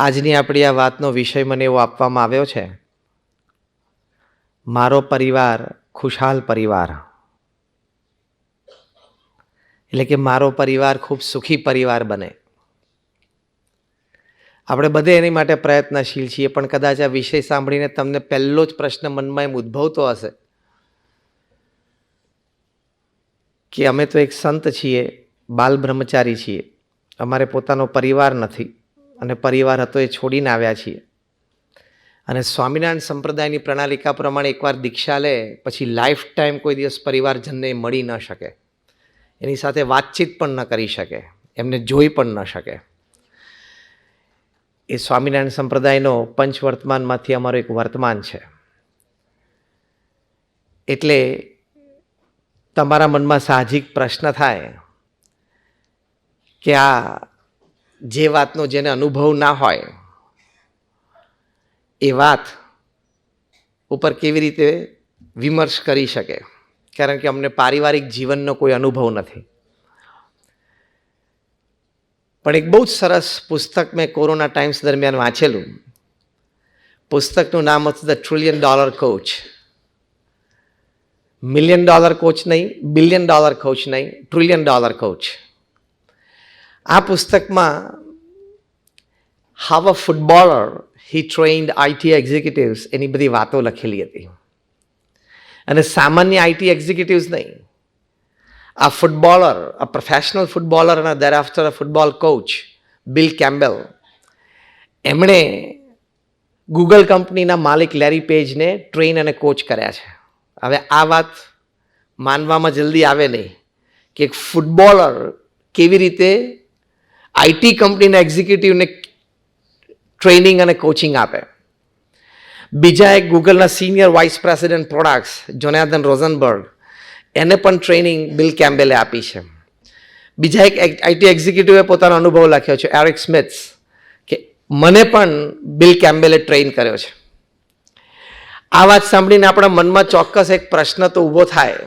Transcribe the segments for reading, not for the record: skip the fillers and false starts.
આજની આપણી આ વાતનો વિષય મને એવો આપવામાં આવ્યો છે, મારો પરિવાર ખુશહાલ પરિવાર, એટલે કે મારો પરિવાર ખૂબ સુખી પરિવાર બને. આપણે બધે એની માટે પ્રયત્નશીલ છીએ, પણ કદાચ આ વિષય સાંભળીને તમને પહેલો જ પ્રશ્ન મનમાં એમ ઉદ્ભવતો હશે કે અમે તો એક સંત છીએ, બાલ બ્રહ્મચારી છીએ, અમારે પોતાનો પરિવાર નથી અને પરિવાર હતો એ છોડીને આવ્યા છીએ. અને સ્વામિનારાયણ સંપ્રદાયની પ્રણાલિકા પ્રમાણે એકવાર દીક્ષા લે પછી લાઈફ ટાઈમ કોઈ દિવસ પરિવારજનને મળી ન શકે, એની સાથે વાતચીત પણ ન કરી શકે, એમને જોઈ પણ ન શકે. એ સ્વામિનારાયણ સંપ્રદાયનો પંચવર્તમાનમાંથી અમારો એક વર્તમાન છે. એટલે તમારા મનમાં સાહજિક પ્રશ્ન થાય કે આ જે વાતનો જેને અનુભવ ના હોય એ વાત ઉપર કેવી રીતે વિમર્શ કરી શકે, કારણ કે અમને પારિવારિક જીવનનો કોઈ અનુભવ નથી. પણ એક બહુ જ સરસ પુસ્તક મેં કોરોના ટાઈમ્સ દરમિયાન વાંચેલું. પુસ્તકનું નામ હતું the $1 trillion coach. $1 million coach નહીં, $1 બિલિયન કોચ નહીં, $1 ટ્રિલિયન કોચ. આ પુસ્તકમાં how a footballer he trained IT executives એની બધી વાતો લખેલી હતી. અને સામાન્ય આઈટી એક્ઝિક્યુટિવ્સ નહીં, આ ફૂટબોલર, આ પ્રોફેશનલ ફૂટબોલર અને thereafter a football coach Bill Campbell, એમણે ગૂગલ કંપનીના માલિક લેરી પેજને ટ્રેન અને કોચ કર્યા છે. હવે આ વાત માનવામાં જલ્દી આવે નહીં કે એક ફૂટબોલર કેવી રીતે આઈટી કંપનીના એક્ઝિક્યુટિવને ટ્રેનિંગ અને કોચિંગ આપે. બીજા એક ગૂગલના senior vice president products Jonathan Rosenberg, એને પણ ટ્રેનિંગ બિલ કેમ્બેલે આપી છે. બીજા એક આઈટી એક્ઝિક્યુટિવે પોતાનો અનુભવ લખ્યો છે, એરિક સ્મિથ, કે મને પણ બિલ કેમ્બેલે ટ્રેન કર્યો છે. આ વાત સાંભળીને આપણા મનમાં ચોક્કસ એક પ્રશ્ન તો ઊભો થાય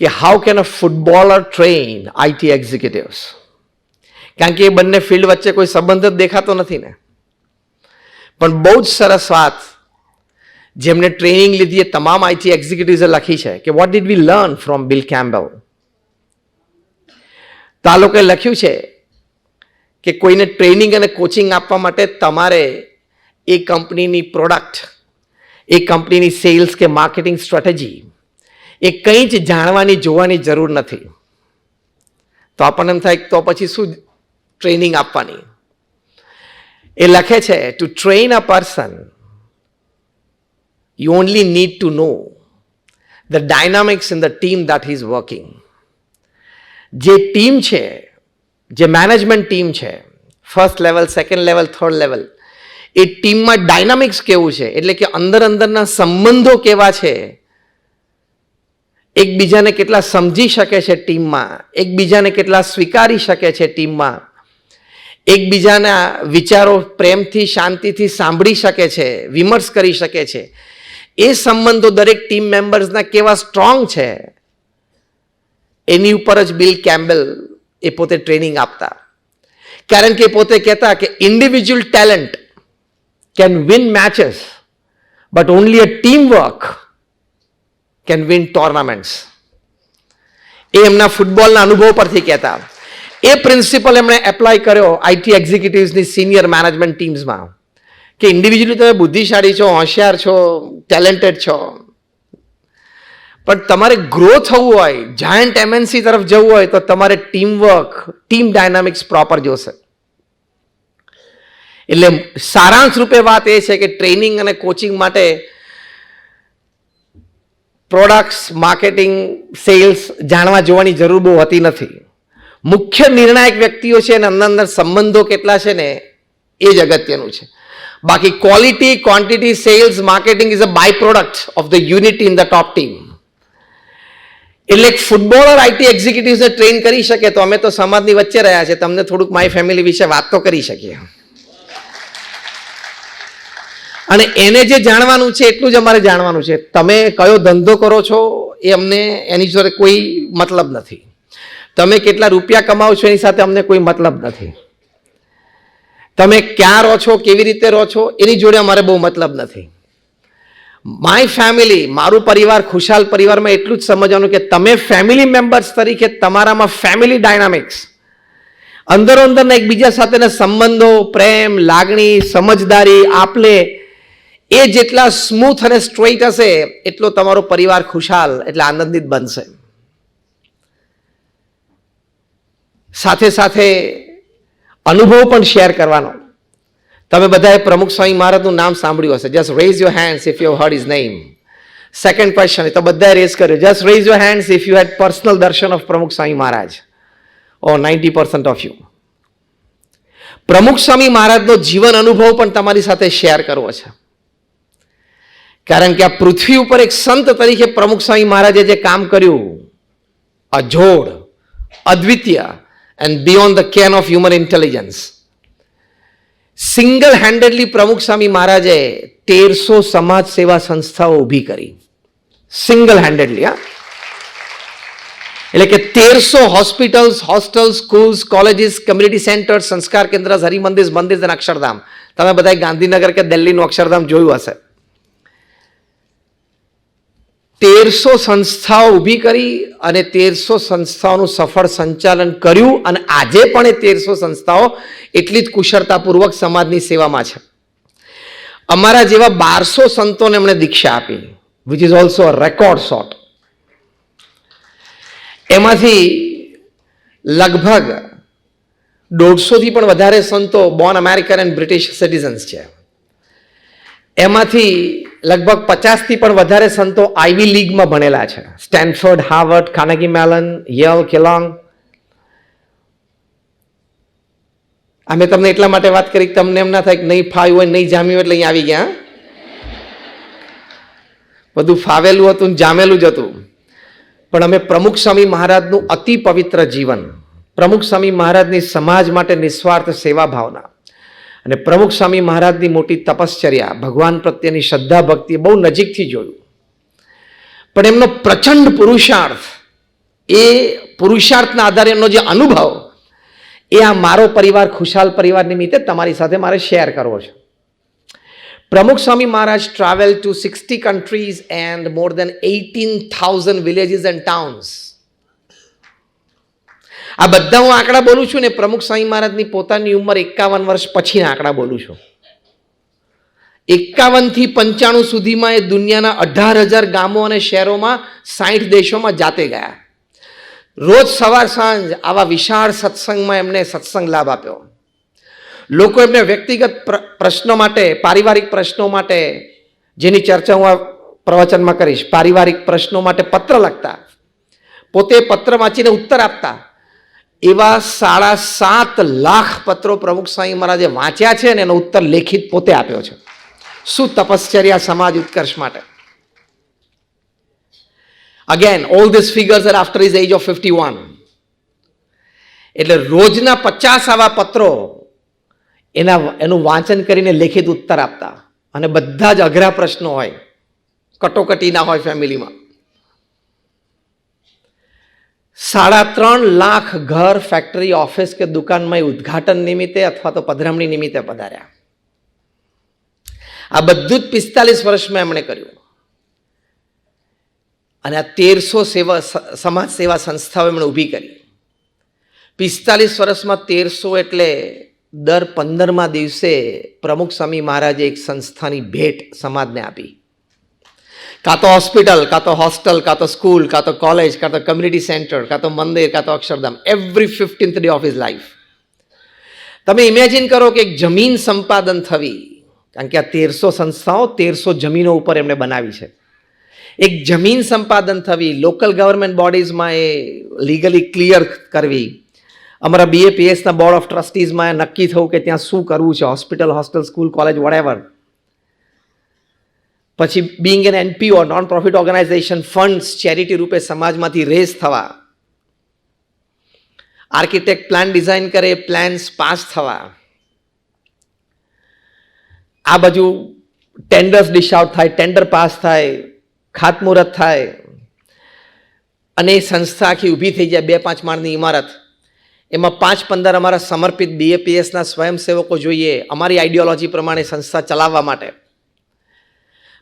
કે how can a footballer train IT executives? કારણ કે એ બંને ફિલ્ડ વચ્ચે કોઈ સંબંધ જ દેખાતો નથી ને. પણ બહુ જ સરસ વાત જેમને ટ્રેનિંગ લીધી એ તમામ આઈટી એક્ઝિક્યુટિવ્સે લખી છે કે what did we learn from Bill Campbell. તો આ લોકોએ લખ્યું છે કે કોઈને ટ્રેનિંગ અને કોચિંગ આપવા માટે તમારે એ કંપનીની પ્રોડક્ટ, એ કંપનીની સેલ્સ કે માર્કેટિંગ સ્ટ્રેટેજી એ કંઈ જ જાણવાની જોવાની જરૂર નથી. તો આપણને એમ થાય તો પછી શું ટ્રેનિંગ આપવાની? એ લખે છે to train a person you only need to know the dynamics in the team that he is working. જે ટીમ છે, જે મેનેજમેન્ટ ટીમ છે, first level, second level, third level, એ ટીમમાં ડાયનામિક્સ કેવું છે, એટલે કે અંદરના સંબંધો કેવા છે, એકબીજાને કેટલા સમજી શકે છે ટીમમાં, એકબીજાને કેટલા સ્વીકારી શકે છે ટીમમાં, એકબીજાના વિચારો પ્રેમથી, શાંતિથી સાંભળી શકે છે, વિમર્શ કરી શકે છે, એ સંબંધો દરેક ટીમ મેમ્બર્સના કેવા સ્ટ્રોંગ છે, એની ઉપર જ બિલ કેમ્બેલ એ પોતે ટ્રેનિંગ આપતા. કારણ કે પોતે કહેતા કે individual talent can win matches but only a team work can win tournaments. એ એમના ફૂટબોલના અનુભવ પરથી કહેતા. એ પ્રિન્સિપલ એમણે એપ્લાય કર્યો આઈટી એક્ઝિક્યુટિવ્સની સિનિયર મેનેજમેન્ટ ટીમ્સમાં કે ઇન્ડિવિજ્યુઅલી તમે બુદ્ધિશાળી છો, હોશિયાર છો, ટેલેન્ટેડ છો, પણ તમારે ગ્રો થવું હોય, જાયન્ટ એમએનસી તરફ જવું હોય તો તમારે team work, team dynamics proper જોશે. એટલે સારાંશ રૂપે વાત એ છે કે ટ્રેનિંગ અને કોચિંગ માટે પ્રોડક્ટ્સ, માર્કેટિંગ, સેલ્સ જાણવા જોવાની જરૂર બહુ હોતી નથી. મુખ્ય નિર્ણાયક વ્યક્તિઓ છે અને અંદર સંબંધો કેટલા છે ને એ જ અગત્યનું છે. બાકી quality, quantity, sales, marketing is a by product of the unity in the top team. એટલે એક ફૂટબોલર આઈટી એક્ઝિક્યુટિવ્સને ટ્રેન કરી શકે તો અમે તો સમાજની વચ્ચે રહ્યા છે, તમને થોડુંક માય ફેમિલી વિશે વાત તો કરી શકીએ. અને એને જે જાણવાનું છે એટલું જ અમારે જાણવાનું છે. તમે કયો ધંધો કરો છો એ અમને એની જોડે કોઈ મતલબ નથી. તમે કેટલા રૂપિયા કમાવો છો એની સાથે અમને કોઈ મતલબ નથી. તમે ક્યાં રહો છો, કેવી રીતે રહો છો, એની જોડે અમારે બહુ મતલબ નથી. માય ફેમિલી, મારું પરિવાર ખુશાલ પરિવારમાં એટલું જ સમજવાનું કે તમે ફેમિલી મેમ્બર્સ તરીકે તમારામાં ફેમિલી ડાયનામિક્સ, અંદરો અંદરના એકબીજા સાથેના સંબંધો, પ્રેમ, લાગણી, સમજદારી, આપલે એ જેટલા સ્મૂથ અને સ્ટ્રેટ હશે એટલો તમારો પરિવાર ખુશાલ એટલે આનંદિત બનશે. સાથે સાથે અનુભવ પણ શેર કરવાનો. તમે બધાએ પ્રમુખ સ્વામી મહારાજનું નામ સાંભળ્યું હશે. Just raise your hands if you heard his name. Second question, તો બધાએ રેઝ કર્યો. Just raise your hands if you had personal darshan of Pramukh Swami Maharaj. O 90% of you. પ્રમુખ સ્વામી મહારાજનો જીવન અનુભવ પણ તમારી સાથે શેર કરવો છે. કારણ કે આ પૃથ્વી ઉપર એક સંત તરીકે પ્રમુખ સ્વામી મહારાજે જે કામ કર્યું, અજોડ, અદ્વિતીય and beyond the ken of human intelligence. Single handedly Pramukh Swami મહારાજે 1300 સમાજ સેવા સંસ્થાઓ ઊભી કરી. Single handedly. હા, એટલે કે 1300 hospitals, hostel, schools, colleges, community centre, સંસ્કાર કેન્દ્ર, હરિમંદિર, મંદિર અને અક્ષરધામ. તમે બધાએ ગાંધીનગર કે દિલ્હીનું અક્ષરધામ જોયું હશે. 1300 સંસ્થાઓ ઊભી કરી અને 1300 સંસ્થાઓનું સફળ સંચાલન કર્યું. અને આજે પણ એ 1300 સંસ્થાઓ એટલી જ કુશળતાપૂર્વક સમાજની સેવામાં છે. અમારા જેવા 1200 સંતોને એમણે દીક્ષા આપી, which is also a record sort. એમાંથી લગભગ 150થી પણ વધારે સંતો born American and British citizens છે. એમાંથી લગભગ 50થી પણ વધારે સંતો આઈવી લીગમાં ભણેલા છે. Stanford, Harvard, Carnegie Mellon, Yale, Kellogg. અમે તમને એટલા માટે વાત કરી કે તમને એમ ના થાય કે નહીં ફાવ્યું હોય, નહીં જામ્યું એટલે અહીં આવી ગયા. બધું ફાવેલું હતું ને જામેલું જ હતું. પણ અમે પ્રમુખ સ્વામી મહારાજનું અતિ પવિત્ર જીવન, પ્રમુખ સ્વામી મહારાજની સમાજ માટે નિસ્વાર્થ સેવા ભાવના અને પ્રમુખ સ્વામી મહારાજની મોટી તપશ્ચર્યા, ભગવાન પ્રત્યેની શ્રદ્ધા ભક્તિ બહુ નજીકથી જોયું. પણ એમનો પ્રચંડ પુરુષાર્થ, એ પુરુષાર્થના આધારે એમનો જે અનુભવ, એ આ મારો પરિવાર ખુશાલ પરિવાર નિમિત્તે તમારી સાથે મારે શેર કરવો છે. પ્રમુખ સ્વામી મહારાજ travel to 60 countries and more than 18,000 villages and towns. આ બધા હું આંકડા બોલું છું ને પ્રમુખ સ્વામી મહારાજની પોતાની ઉંમર 51 વર્ષ પછીના આંકડા બોલું છું. 51 થી 95 સુધીમાં એ દુનિયાના 18,000 ગામો અને શહેરોમાં 60 દેશોમાં જાતે ગયા. રોજ સવાર સાંજ આવા વિશાળ સત્સંગમાં એમને સત્સંગ લાભ આપ્યો. લોકો એમને વ્યક્તિગત પ્રશ્નો માટે, પારિવારિક પ્રશ્નો માટે, જેની ચર્ચા હું આ પ્રવચનમાં કરીશ, પારિવારિક પ્રશ્નો માટે પત્ર લખતા, પોતે પત્ર વાંચીને ઉત્તર આપતા. એવા 7.5 લાખ પત્રો પ્રમુખ સ્વામી મહારાજે વાંચ્યા છે અને એનો ઉત્તર લેખિત પોતે આપ્યો છે. શું તપશ્ચર્યા સમાજ ઉત્કર્ષ માટે. Again all this figures are after his age of 51. એટલે રોજના 50 આવા પત્રો એનું વાંચન કરીને લેખિત ઉત્તર આપતા. અને બધા જ અઘરા પ્રશ્નો હોય, કટોકટી ના હોય ફેમિલીમાં. 3.5 લાખ ઘર, ફેક્ટરી, ઓફિસ કે દુકાનમાં ઉદ્ઘાટન નિમિત્તે અથવા તો પધરામણી નિમિત્તે પધાર્યા. આ બધું જ 45 વર્ષમાં એમણે કર્યું. અને આ 1300 સમાજ સેવા સંસ્થાઓ એમણે ઊભી કરી. 45 વર્ષમાં 1300 એટલે દર 15મા દિવસે પ્રમુખ સ્વામી મહારાજે એક સંસ્થાની ભેટ સમાજને આપી. કાં તો હોસ્પિટલ, કાં તો હોસ્ટેલ, કાં તો સ્કૂલ, કાં તો કોલેજ, કાં તો કમ્યુનિટી સેન્ટર, કાં તો મંદિર, કાં તો Akshardham, every 15th day of his life. તમે ઇમેજિન કરો કે એક જમીન સંપાદન થવી, કારણ કે આ 1300 સંસ્થાઓ 1300 જમીનો ઉપર એમણે બનાવી છે. એક જમીન સંપાદન થવી, લોકલ ગવર્મેન્ટ બોડીઝમાં એ લીગલી ક્લિયર કરવી, અમારા BAPSના બોર્ડ ઓફ ટ્રસ્ટીઝમાં નક્કી થયું કે ત્યાં શું કરવું છે, hospital, hostel, school, college, whatever. પછી being an NPO, non profit organisation, funds charity રૂપે સમાજમાંથી રેઝ થવા, આર્કિટેક્ટ પ્લાન ડિઝાઇન કરે, પ્લાન્સ પાસ થવા, આ બાજુ ટેન્ડર્સ ડિશ આઉટ થાય, ટેન્ડર પાસ થાય, ખાતમુહૂર્ત થાય, અને એ સંસ્થા આખી ઊભી થઈ જાય, 2-5 માળની ઇમારત, એમાં 5-15 અમારા સમર્પિત BAPSના સ્વયંસેવકો જોઈએ અમારી આઈડિયોલોજી પ્રમાણે સંસ્થા ચલાવવા માટે,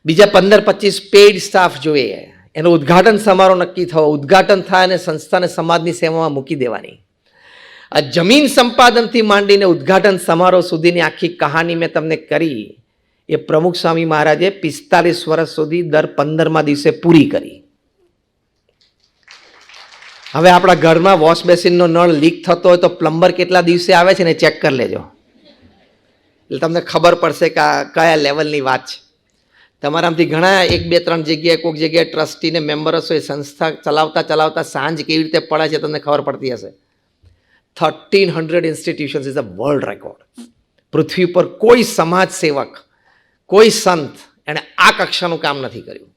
બીજા 15-25 પેઇડ સ્ટાફ જોઈએ, એનો ઉદ્ઘાટન સમારોહ નક્કી થવો, ઉદ્ઘાટન થાય અને સંસ્થાને સમાજની સેવામાં મૂકી દેવાની. આ જમીન સંપાદનથી માંડીને ઉદ્ઘાટન સમારોહ સુધીની આખી કહાની મેં તમને કરી એ પ્રમુખ સ્વામી મહારાજે 45 વર્ષ સુધી દર 15મા દિવસે પૂરી કરી. હવે આપણા ઘરમાં વોશ બેસિનનો નળ લીક થતો હોય તો પ્લમ્બર કેટલા દિવસે આવે છે ને ચેક કરી લેજો, એટલે તમને ખબર પડશે કે આ કયા લેવલની વાત છે. તમારામાંથી ઘણા 1-2-3 જગ્યાએ કોઈક જગ્યાએ ટ્રસ્ટીને મેમ્બર્સ હોય, સંસ્થા ચલાવતા ચલાવતા સાંજ કેવી રીતે પડે છે તમને ખબર પડતી હશે. 1300 institutions is a world record. પૃથ્વી પર કોઈ સમાજ સેવક, કોઈ સંત એણે આ કક્ષાનું કામ નથી કર્યું.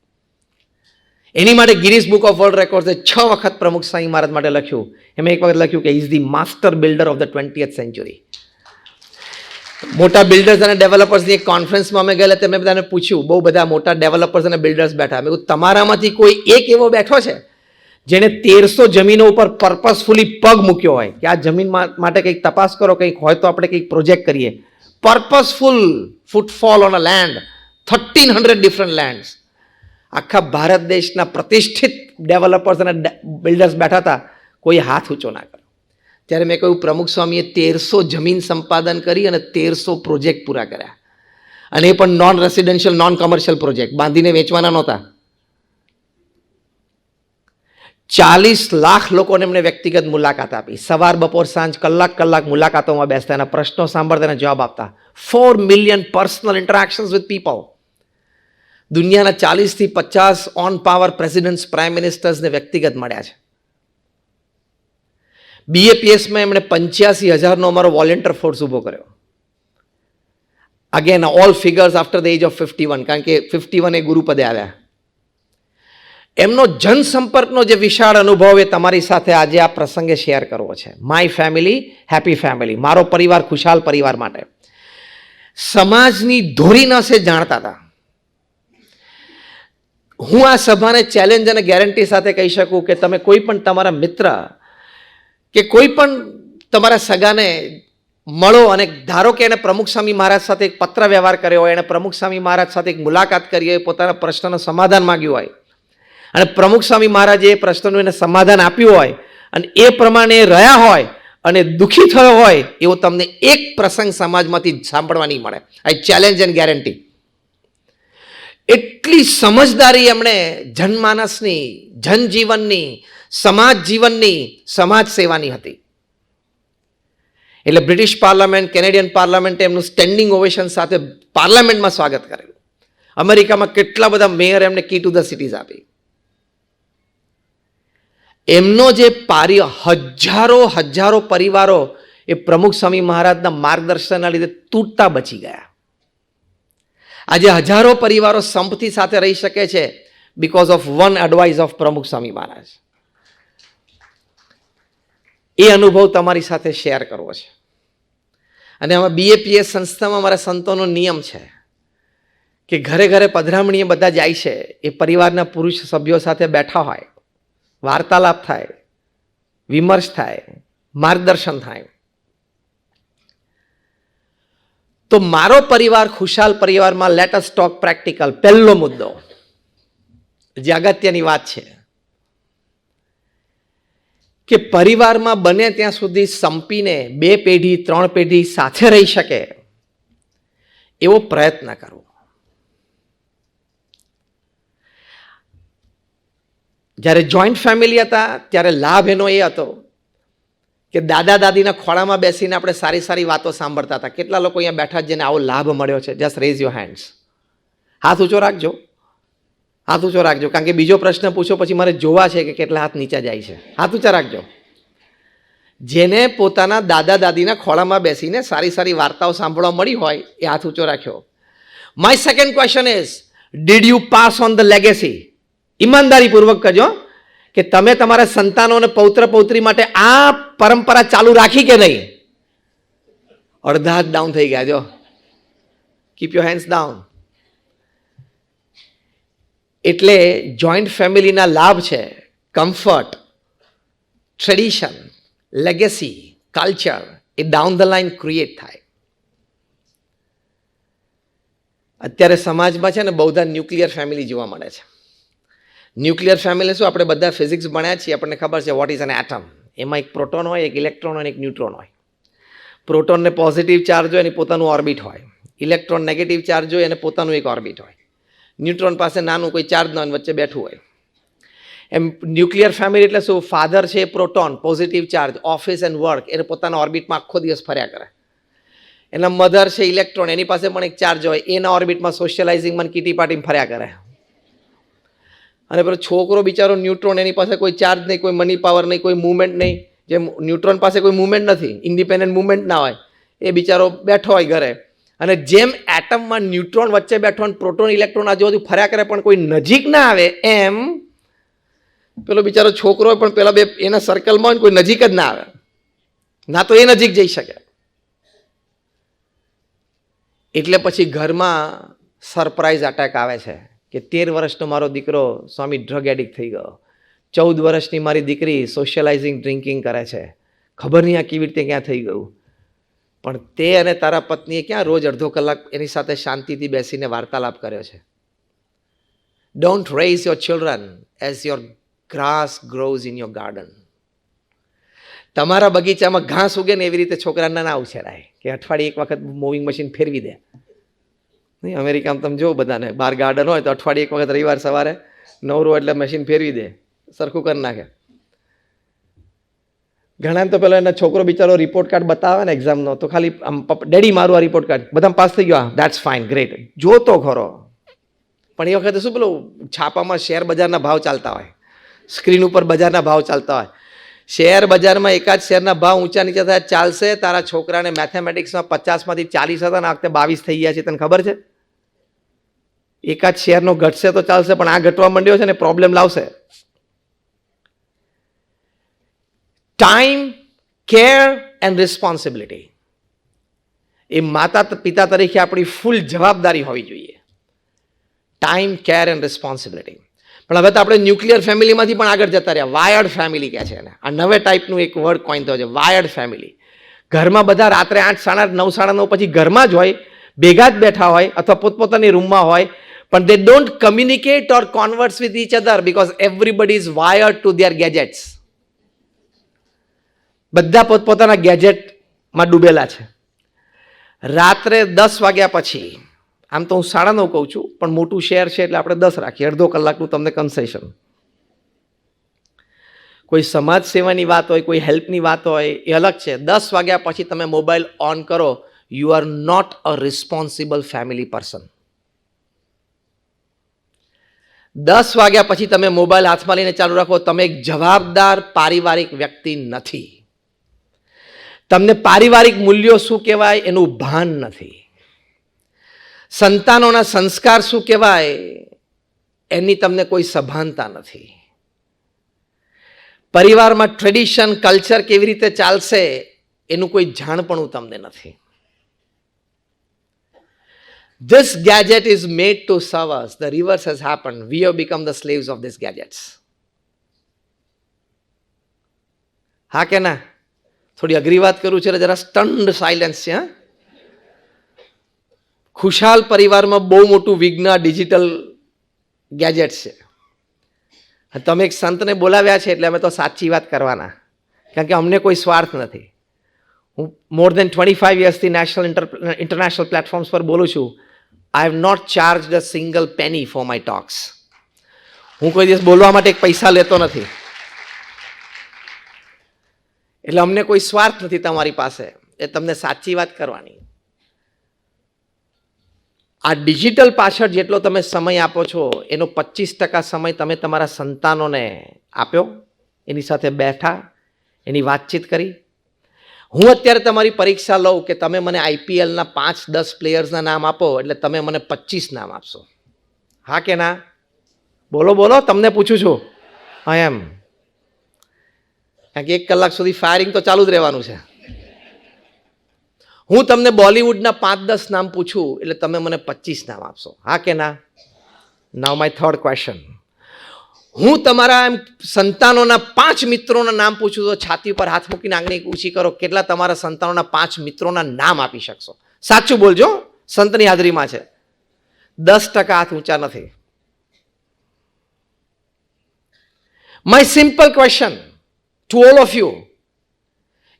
એની માટે ગિનિસ બુક ઓફ વર્લ્ડ રેકોર્ડ્સે 6 વખત પ્રમુખ સ્વામી મહારાજ માટે લખ્યું. એમાં એક વખત લખ્યું કે is the master builder of the 20th century. મોટા બિલ્ડર્સ અને ડેવલપર્સની એક કોન્ફરન્સમાં અમે ગયેલા, તેમને બધાને પૂછ્યું, બહુ બધા મોટા ડેવલપર્સ અને બિલ્ડર્સ બેઠા, મેં કહ્યું તમારામાંથી કોઈ એક એવો બેઠો છે જેણે 1300 જમીનો ઉપર પર્પસફુલી પગ મૂક્યો હોય કે આ જમીન માટે કંઈક તપાસ કરો, કંઈક હોય તો આપણે કંઈક પ્રોજેક્ટ કરીએ. Purposeful footfall on a land, 1300 different lands. આખા ભારત દેશના પ્રતિષ્ઠિત ડેવલપર્સ અને બિલ્ડર્સ બેઠા હતા, કોઈ હાથ ઊંચો ના કર્યો. ત્યારે મેં કહ્યું પ્રમુખ સ્વામીએ 1300 જમીન સંપાદન કરી અને 1300 પ્રોજેક્ટ પૂરા કર્યા, અને એ પણ non residential, non commercial project, બાંધીને વેચવાના નહોતા. 40 લાખ લોકોને એમણે વ્યક્તિગત મુલાકાત આપી, સવાર બપોર સાંજ કલાક મુલાકાતોમાં બેસતા, એના પ્રશ્નો સાંભળતા અને જવાબ આપતા. 4 મિલિયન પર્સનલ ઇન્ટરેક્શન્સ વિથ પીપલ. દુનિયાના 40થી 50 ઓન પાવર પ્રેસિડેન્ટ્સ, પ્રાઇમ મિનિસ્ટર્સને વ્યક્તિગત મળ્યા છે. BAPSમાં એમણે 85,000નો અમારો વોલેન્ટિયર ફોર્સ ઊભો કર્યો. Again all figures after the age of 51, કારણ કે 51 એ ગુરુપદે આવ્યા. એમનો જનસંપર્કનો જે વિશાળ અનુભવ એ તમારી સાથે આજે આ પ્રસંગે શેર કરવો છે. માય ફેમિલી હેપી ફેમિલી, મારો પરિવાર ખુશાલ પરિવાર માટે સમાજની ધોરી નસે જાણતા હતા. હું આ સભાને ચેલેન્જ અને ગેરંટી સાથે કહી શકું કે તમે કોઈ પણ તમારા મિત્ર કે કોઈ પણ તમારા સગાને મળો અને ધારો કે એણે પ્રમુખ સ્વામી મહારાજ સાથે એક પત્ર વ્યવહાર કર્યો હોય, એણે પ્રમુખ સ્વામી મહારાજ સાથે એક મુલાકાત કરી હોય, પોતાના પ્રશ્નનું સમાધાન માંગ્યું હોય, અને પ્રમુખ સ્વામી મહારાજે એ પ્રશ્નનું એને સમાધાન આપ્યું હોય અને એ પ્રમાણે રહ્યા હોય અને દુઃખી થયો હોય, એવો તમને એક પ્રસંગ સમાજમાંથી સાંભળવા નહીં મળે. આઈ ચેલેન્જ એન્ડ ગેરંટી. એટલી સમજદારી એમણે જનમાનસની, જનજીવનની, સમાજ જીવનની, સમાજ સેવાની હતી. એટલે બ્રિટિશ પાર્લામેન્ટ, કેનેડિયન પાર્લામેન્ટે એમનું સ્ટેન્ડિંગ ઓવેશન સાથે પાર્લામેન્ટમાં સ્વાગત કરેલું. અમેરિકામાં કેટલા બધા મેયર એમને કી ટુ ધ સિટીઝ આપી. એમનો જે હજારો પરિવારો એ પ્રમુખ સ્વામી મહારાજના માર્ગદર્શનના લીધે તૂટતા બચી ગયા. આજે હજારો પરિવારો સંપથી સાથે રહી શકે છે because of one advice of Pramukh Swami મહારાજ. એ અનુભવ તમારી સાથે શેર કરવો છે. અને આમાં BAPS સંસ્થામાં મારા સંતોનો નિયમ છે કે ઘરે ઘરે પધરામણીએ બધા જાય છે, એ પરિવારના પુરુષ સભ્યો સાથે બેઠા હોય, વાર્તાલાપ થાય, વિમર્શ થાય, માર્ગદર્શન થાય. તો મારો પરિવાર ખુશાલ પરિવારમાં લેટ અસ ટોક પ્રેક્ટિકલ. પહેલો મુદ્દો જે અગત્યની વાત છે કે પરિવારમાં બને ત્યાં સુધી સંપીને 2 પેઢી 3 પેઢી સાથે રહી શકે એવો પ્રયત્ન કરવો. જ્યારે જોઈન્ટ ફેમિલી હતા ત્યારે લાભ એનો એ હતો કે દાદા દાદીના ખોળામાં બેસીને આપણે સારી સારી વાતો સાંભળતા હતા. કેટલા લોકો અહીંયા બેઠા જેને આવો લાભ મળ્યો છે? Just raise your hands. હાથ ઊંચો રાખજો, હાથ ઊંચો રાખજો, કારણ કે બીજો પ્રશ્ન પૂછો પછી મારે જોવા છે કે કેટલા હાથ નીચે જાય છે. હાથ ઊંચા રાખજો. જેને પોતાના દાદા દાદીના ખોળામાં બેસીને સારી સારી વાર્તાઓ સાંભળવા મળી હોય એ હાથ ઊંચો રાખ્યો. My second question is, did you pass on the legacy? ઈમાનદારીપૂર્વક કહેજો કે તમે તમારા સંતાનો અને પૌત્ર પૌત્રી માટે આ પરંપરા ચાલુ રાખી કે નહીં? અડધા હાથ ડાઉન થઈ ગયા. જો, કીપ યોર હેન્ડ્સ ડાઉન. એટલે જોઈન્ટ ફેમિલીના લાભ છે comfort, tradition, legacy, culture A down the line create થાય. અત્યારે સમાજમાં છે ને બહુધા ન્યુક્લિયર ફેમિલી જોવા મળે છે. ન્યુક્લિયર ફેમિલી શું, આપણે બધા ફિઝિક્સ ભણ્યા છીએ, આપણને ખબર છે વોટ ઇઝ એન એટમ. એમાં એક પ્રોટોન હોય, એક ઇલેક્ટ્રોન હોય અને એક ન્યુટ્રોન હોય. પ્રોટોનને પોઝિટિવ ચાર્જ હોય એની પોતાનું ઓર્બિટ હોય, ઇલેક્ટ્રોન નેગેટિવ ચાર્જ હોય અને પોતાનું એક ઓર્બિટ હોય, ન્યુટ્રોન પાસે નાનું કોઈ ચાર્જ ન હોય વચ્ચે બેઠું હોય. એમ ન્યુક્લિયર ફેમિલી એટલે શું, ફાધર છે એ proton positive charge, office and work એને પોતાના ઓર્બિટમાં આખો દિવસ ફર્યા કરે. એના મધર છે ઇલેક્ટ્રોન, એની પાસે પણ એક ચાર્જ હોય, એના ઓર્બિટમાં સોશિયલાઇઝિંગમાં કીટી પાર્ટીમાં ફર્યા કરે. અને પેલો છોકરો બિચારો ન્યુટ્રોન, એની પાસે કોઈ ચાર્જ નહીં, કોઈ મની પાવર નહીં, કોઈ મુવમેન્ટ નહીં. જેમ ન્યુટ્રોન પાસે કોઈ મુવમેન્ટ નથી, ઇન્ડિપેન્ડન્ટ મુવમેન્ટ ના હોય, એ બિચારો બેઠો હોય ઘરે. અને જેમ એટમમાં ન્યુટ્રોન વચ્ચે બેઠો અને પ્રોટોન ઇલેક્ટ્રોન આજુબાજુ ફર્યા કરે પણ કોઈ નજીક ના આવે, એમ પેલો બિચારો છોકરો હોય પણ પેલા બે એના સર્કલમાં હોય, કોઈ નજીક જ ના આવે, ના તો એ નજીક જઈ શકે. એટલે પછી ઘરમાં સરપ્રાઇઝ અટેક આવે છે કે 13 વર્ષનો મારો દીકરો સ્વામી ડ્રગ એડિક્ટ થઈ ગયો, 14 વર્ષની મારી દીકરી સોશિયલાઇઝિંગ ડ્રિંકિંગ કરે છે, ખબર નહીં આ કેવી રીતે ક્યાં થઈ ગયું. પણ તે અને તારા પત્નીએ ક્યાં રોજ અડધો કલાક એની સાથે શાંતિથી બેસીને વાર્તાલાપ કર્યો છે. Don't raise your children as your grass grows in your garden. તમારા બગીચામાં ઘાસ ઉગે ને એવી રીતે છોકરાને ના ઉછેરાય કે અઠવાડિયે એક વખત મૂવિંગ મશીન ફેરવી દે. નહીં, અમેરિકામાં તમે જો બધાને બહાર ગાર્ડન હોય તો અઠવાડિયે એક વખત રવિવાર સવારે નવરો એટલે મશીન ફેરવી દે, સરખું કરી નાખે. ઘણા તો પેલા એના છોકરો બિચારો રિપોર્ટ કાર્ડ બતાવે ને એક્ઝામનો, તો ખાલી ડેડી મારું આ રિપોર્ટ કાર્ડ, બધા પાસ થઈ ગયો, દેટ્સ ફાઇન, ગ્રેટ, જોતો ખરો. પણ એ વખતે શું પેલું છાપામાં શેર બજારના ભાવ ચાલતા હોય, સ્ક્રીન ઉપર બજારના ભાવ ચાલતા હોય. શેર બજારમાં એકાદ શેરના ભાવ ઊંચા નીચે થયા ચાલશે. તારા છોકરાને મેથેમેટિક્સમાં 50માંથી 40 હતા ને આ વખતે 22 થઈ ગયા છે, તને ખબર છે? એકાદ શેરનો ઘટશે તો ચાલશે, પણ આ ઘટવા માંડ્યો છે ને પ્રોબ્લેમ લાવશે. ટાઈમ, કેર એન્ડ રિસ્પોન્સિબિલિટી એ માતા પિતા તરીકે આપણી ફૂલ જવાબદારી હોવી જોઈએ. Time, care and responsibility. પણ હવે તો આપણે ન્યુક્લિયર ફેમિલીમાંથી પણ આગળ જતા રહ્યા, વાયર્ડ ફેમિલી કહે છે એને. આ નવે ટાઈપનું એક વર્ડ કોઈન થયો છે, વાયર્ડ ફેમિલી. ઘરમાં બધા રાત્રે 8, 8:30, 9, 9:30 પછી ઘરમાં જ હોય, ભેગા જ બેઠા હોય અથવા પોતપોતાની રૂમમાં હોય, પણ they don't communicate or converse with each other because everybody is wired to their gadgets. બધા પોતપોતાના ગેજેટમાં ડૂબેલા છે. રાત્રે 10 વાગ્યા પછી, આમ તો હું 9:30 કહું છું, પણ મોટું શહેર છે એટલે આપણે 10 રાખીએ, અડધો કલાકનું તમને કન્સેશન. કોઈ સમાજ સેવાની વાત હોય, કોઈ હેલ્પની વાત હોય એ અલગ છે. 10 વાગ્યા પછી તમે મોબાઈલ ઓન કરો, you are not a responsible family person. 10 વાગ્યા પછી તમે મોબાઈલ હાથમાં લઈને ચાલુ રાખો, તમે એક જવાબદાર પારિવારિક વ્યક્તિ નથી. તમને પારિવારિક મૂલ્યો શું કહેવાય એનું ભાન નથી. સંતાનોના સંસ્કાર શું કહેવાય એની તમને કોઈ સભાનતા નથી. પરિવારમાં ટ્રેડિશન, કલ્ચર કેવી રીતે ચાલશે એનું કોઈ જાણપણું તમને નથી. This gadget is made to serve us. The reverse has happened. We have become the slaves of these gadgets. હા કે ના? થોડી અઘરી વાત કરું છું, જરા સ્ટન્ડ સાયલેન્સ છે. ખુશાલ પરિવારમાં બહુ મોટું વિઘ્ન ડિજિટલ ગેજેટ્સ છે. તમે એક સંતને બોલાવ્યા છે એટલે અમે તો સાચી વાત કરવાના, કારણ કે અમને કોઈ સ્વાર્થ નથી. હું મોર દેન 25 યર્સથી ઇન્ટરનેશનલ પ્લેટફોર્મ્સ પર બોલું છું. I have not charged a single penny for my talks. હું કોઈ દિવસ બોલવા માટે એક પૈસા લેતો નથી. એટલે અમને કોઈ સ્વાર્થ નથી તમારી પાસે, એ તમને સાચી વાત કરવાની. આ ડિજિટલ પાછળ જેટલો તમે સમય આપો છો એનો 25% સમય તમે તમારા સંતાનોને આપ્યો, એની સાથે બેઠા, એની વાતચીત કરી. હું અત્યારે તમારી પરીક્ષા લઉં કે તમે મને આઈપીએલના 5-10 પ્લેયર્સના નામ આપો એટલે તમે મને 25 નામ આપશો. હા કે ના? બોલો બોલો, તમને પૂછું છું. હા એમ, કારણ કે 1 કલાક સુધી ફાયરિંગ તો ચાલુ જ રહેવાનું છે. હું તમને બોલિવૂડના 5-10 નામ પૂછું એટલે તમે મને 25 નામ આપશો. હા કે ના? નાઉ માય થર્ડ ક્વેશ્ચન. હું તમારા એમ સંતાનોના 5 મિત્રોના નામ પૂછું તો છાતી પર હાથ મૂકીને આંગળી ઊંચી કરો, કેટલા તમારા સંતાનોના 5 મિત્રોના નામ આપી શકશો? સાચું બોલજો, સંતની હાજરીમાં છે. 10% હાથ ઊંચા નથી. My simple question to all of you,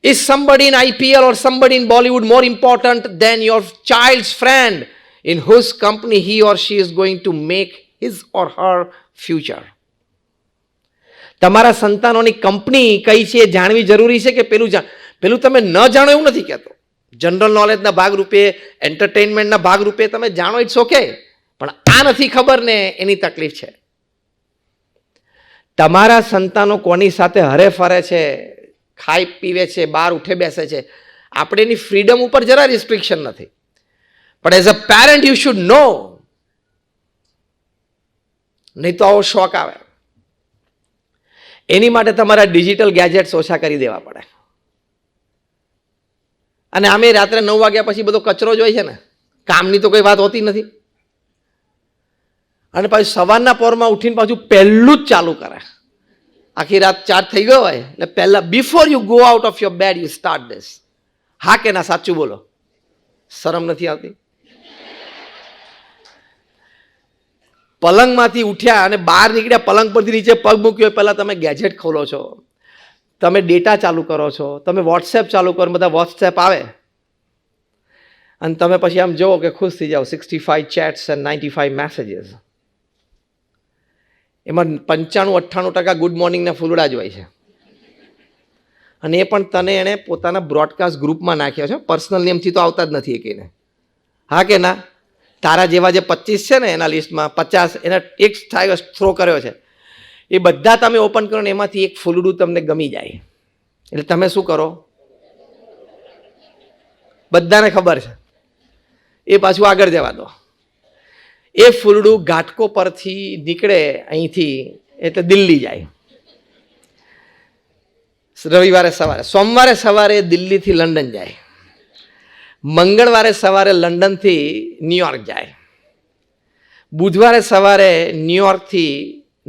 is somebody in IPL or somebody in Bollywood more important than your child's friend in whose company he or she is going to make his or her future? તમારા સંતાનોની company કઈ છે એ જાણવી જરૂરી છે કે પેલું તમે ન જાણો એવું નથી કહેતો. જનરલ નોલેજના ભાગરૂપે, એન્ટરટેનમેન્ટના ભાગરૂપે તમે જાણો, ઇટ્સ ઓકે, પણ આ નથી ખબર ને એની તકલીફ છે. તમારા સંતાનો કોની સાથે હરે ફરે છે, ખાઈ પીવે છે, બહાર ઉઠે બેસે છે, આપણે એની ફ્રીડમ ઉપર જરા રિસ્ટ્રિક્શન નથી, પણ as a parent you should નો. નહીં તો આવો શોખ આવે. એની માટે તમારા ડિજિટલ ગેજેટ્સ ઓછા કરી દેવા પડે. અને આમે રાત્રે 9 વાગ્યા પછી બધો કચરો જ હોય છે ને, કામની તો કોઈ વાત હોતી નથી. અને પાછું સવારના પોરમાં ઉઠીને પાછું પહેલું જ ચાલુ કરે. આખી રાત ચાર્જ થઈ ગયો હોય એટલે પહેલા, before you go out of your bed you start this. હા કે ના? સાચું બોલો, શરમ નથી આવતી? પલંગમાંથી ઉઠ્યા અને બહાર નીકળ્યા, પલંગ પરથી નીચે પગ મૂક્યો, પહેલા તમે ગેજેટ ખોલો છો, તમે ડેટા ચાલુ કરો છો, તમે વોટ્સએપ ચાલુ કરો, બધા વોટ્સએપ આવે અને તમે પછી આમ જુઓ કે ખુશ થઈ જાઓ, 65 ચેટ્સ એન્ડ 95 મેસેજીસ. એમાં 95-98% ગુડ મોર્નિંગના ફૂલડા જ હોય છે. અને એ પણ તને એણે પોતાના બ્રોડકાસ્ટ ગ્રુપમાં નાખ્યો છે, પર્સનલ નેમથી તો આવતા જ નથી એકને. હા કે ના? તારા જેવા જે 25 છે ને એના લિસ્ટમાં 50 એના એક થ્રો કર્યો છે. એ બધા તમે ઓપન કરો ને એમાંથી એક ફૂલડું તમને ગમી જાય એટલે તમે શું કરો? બધાને ખબર છે, એ પાછું આગળ જવા દો. એ ફૂલડું ઘાટકો પરથી નીકળે અહીંથી એટલે દિલ્હી જાય રવિવારે સવારે, સોમવારે સવારે દિલ્હીથી લંડન જાય, મંગળવારે સવારે લંડનથી ન્યુયોર્ક જાય, બુધવારે સવારે ન્યુયોર્કથી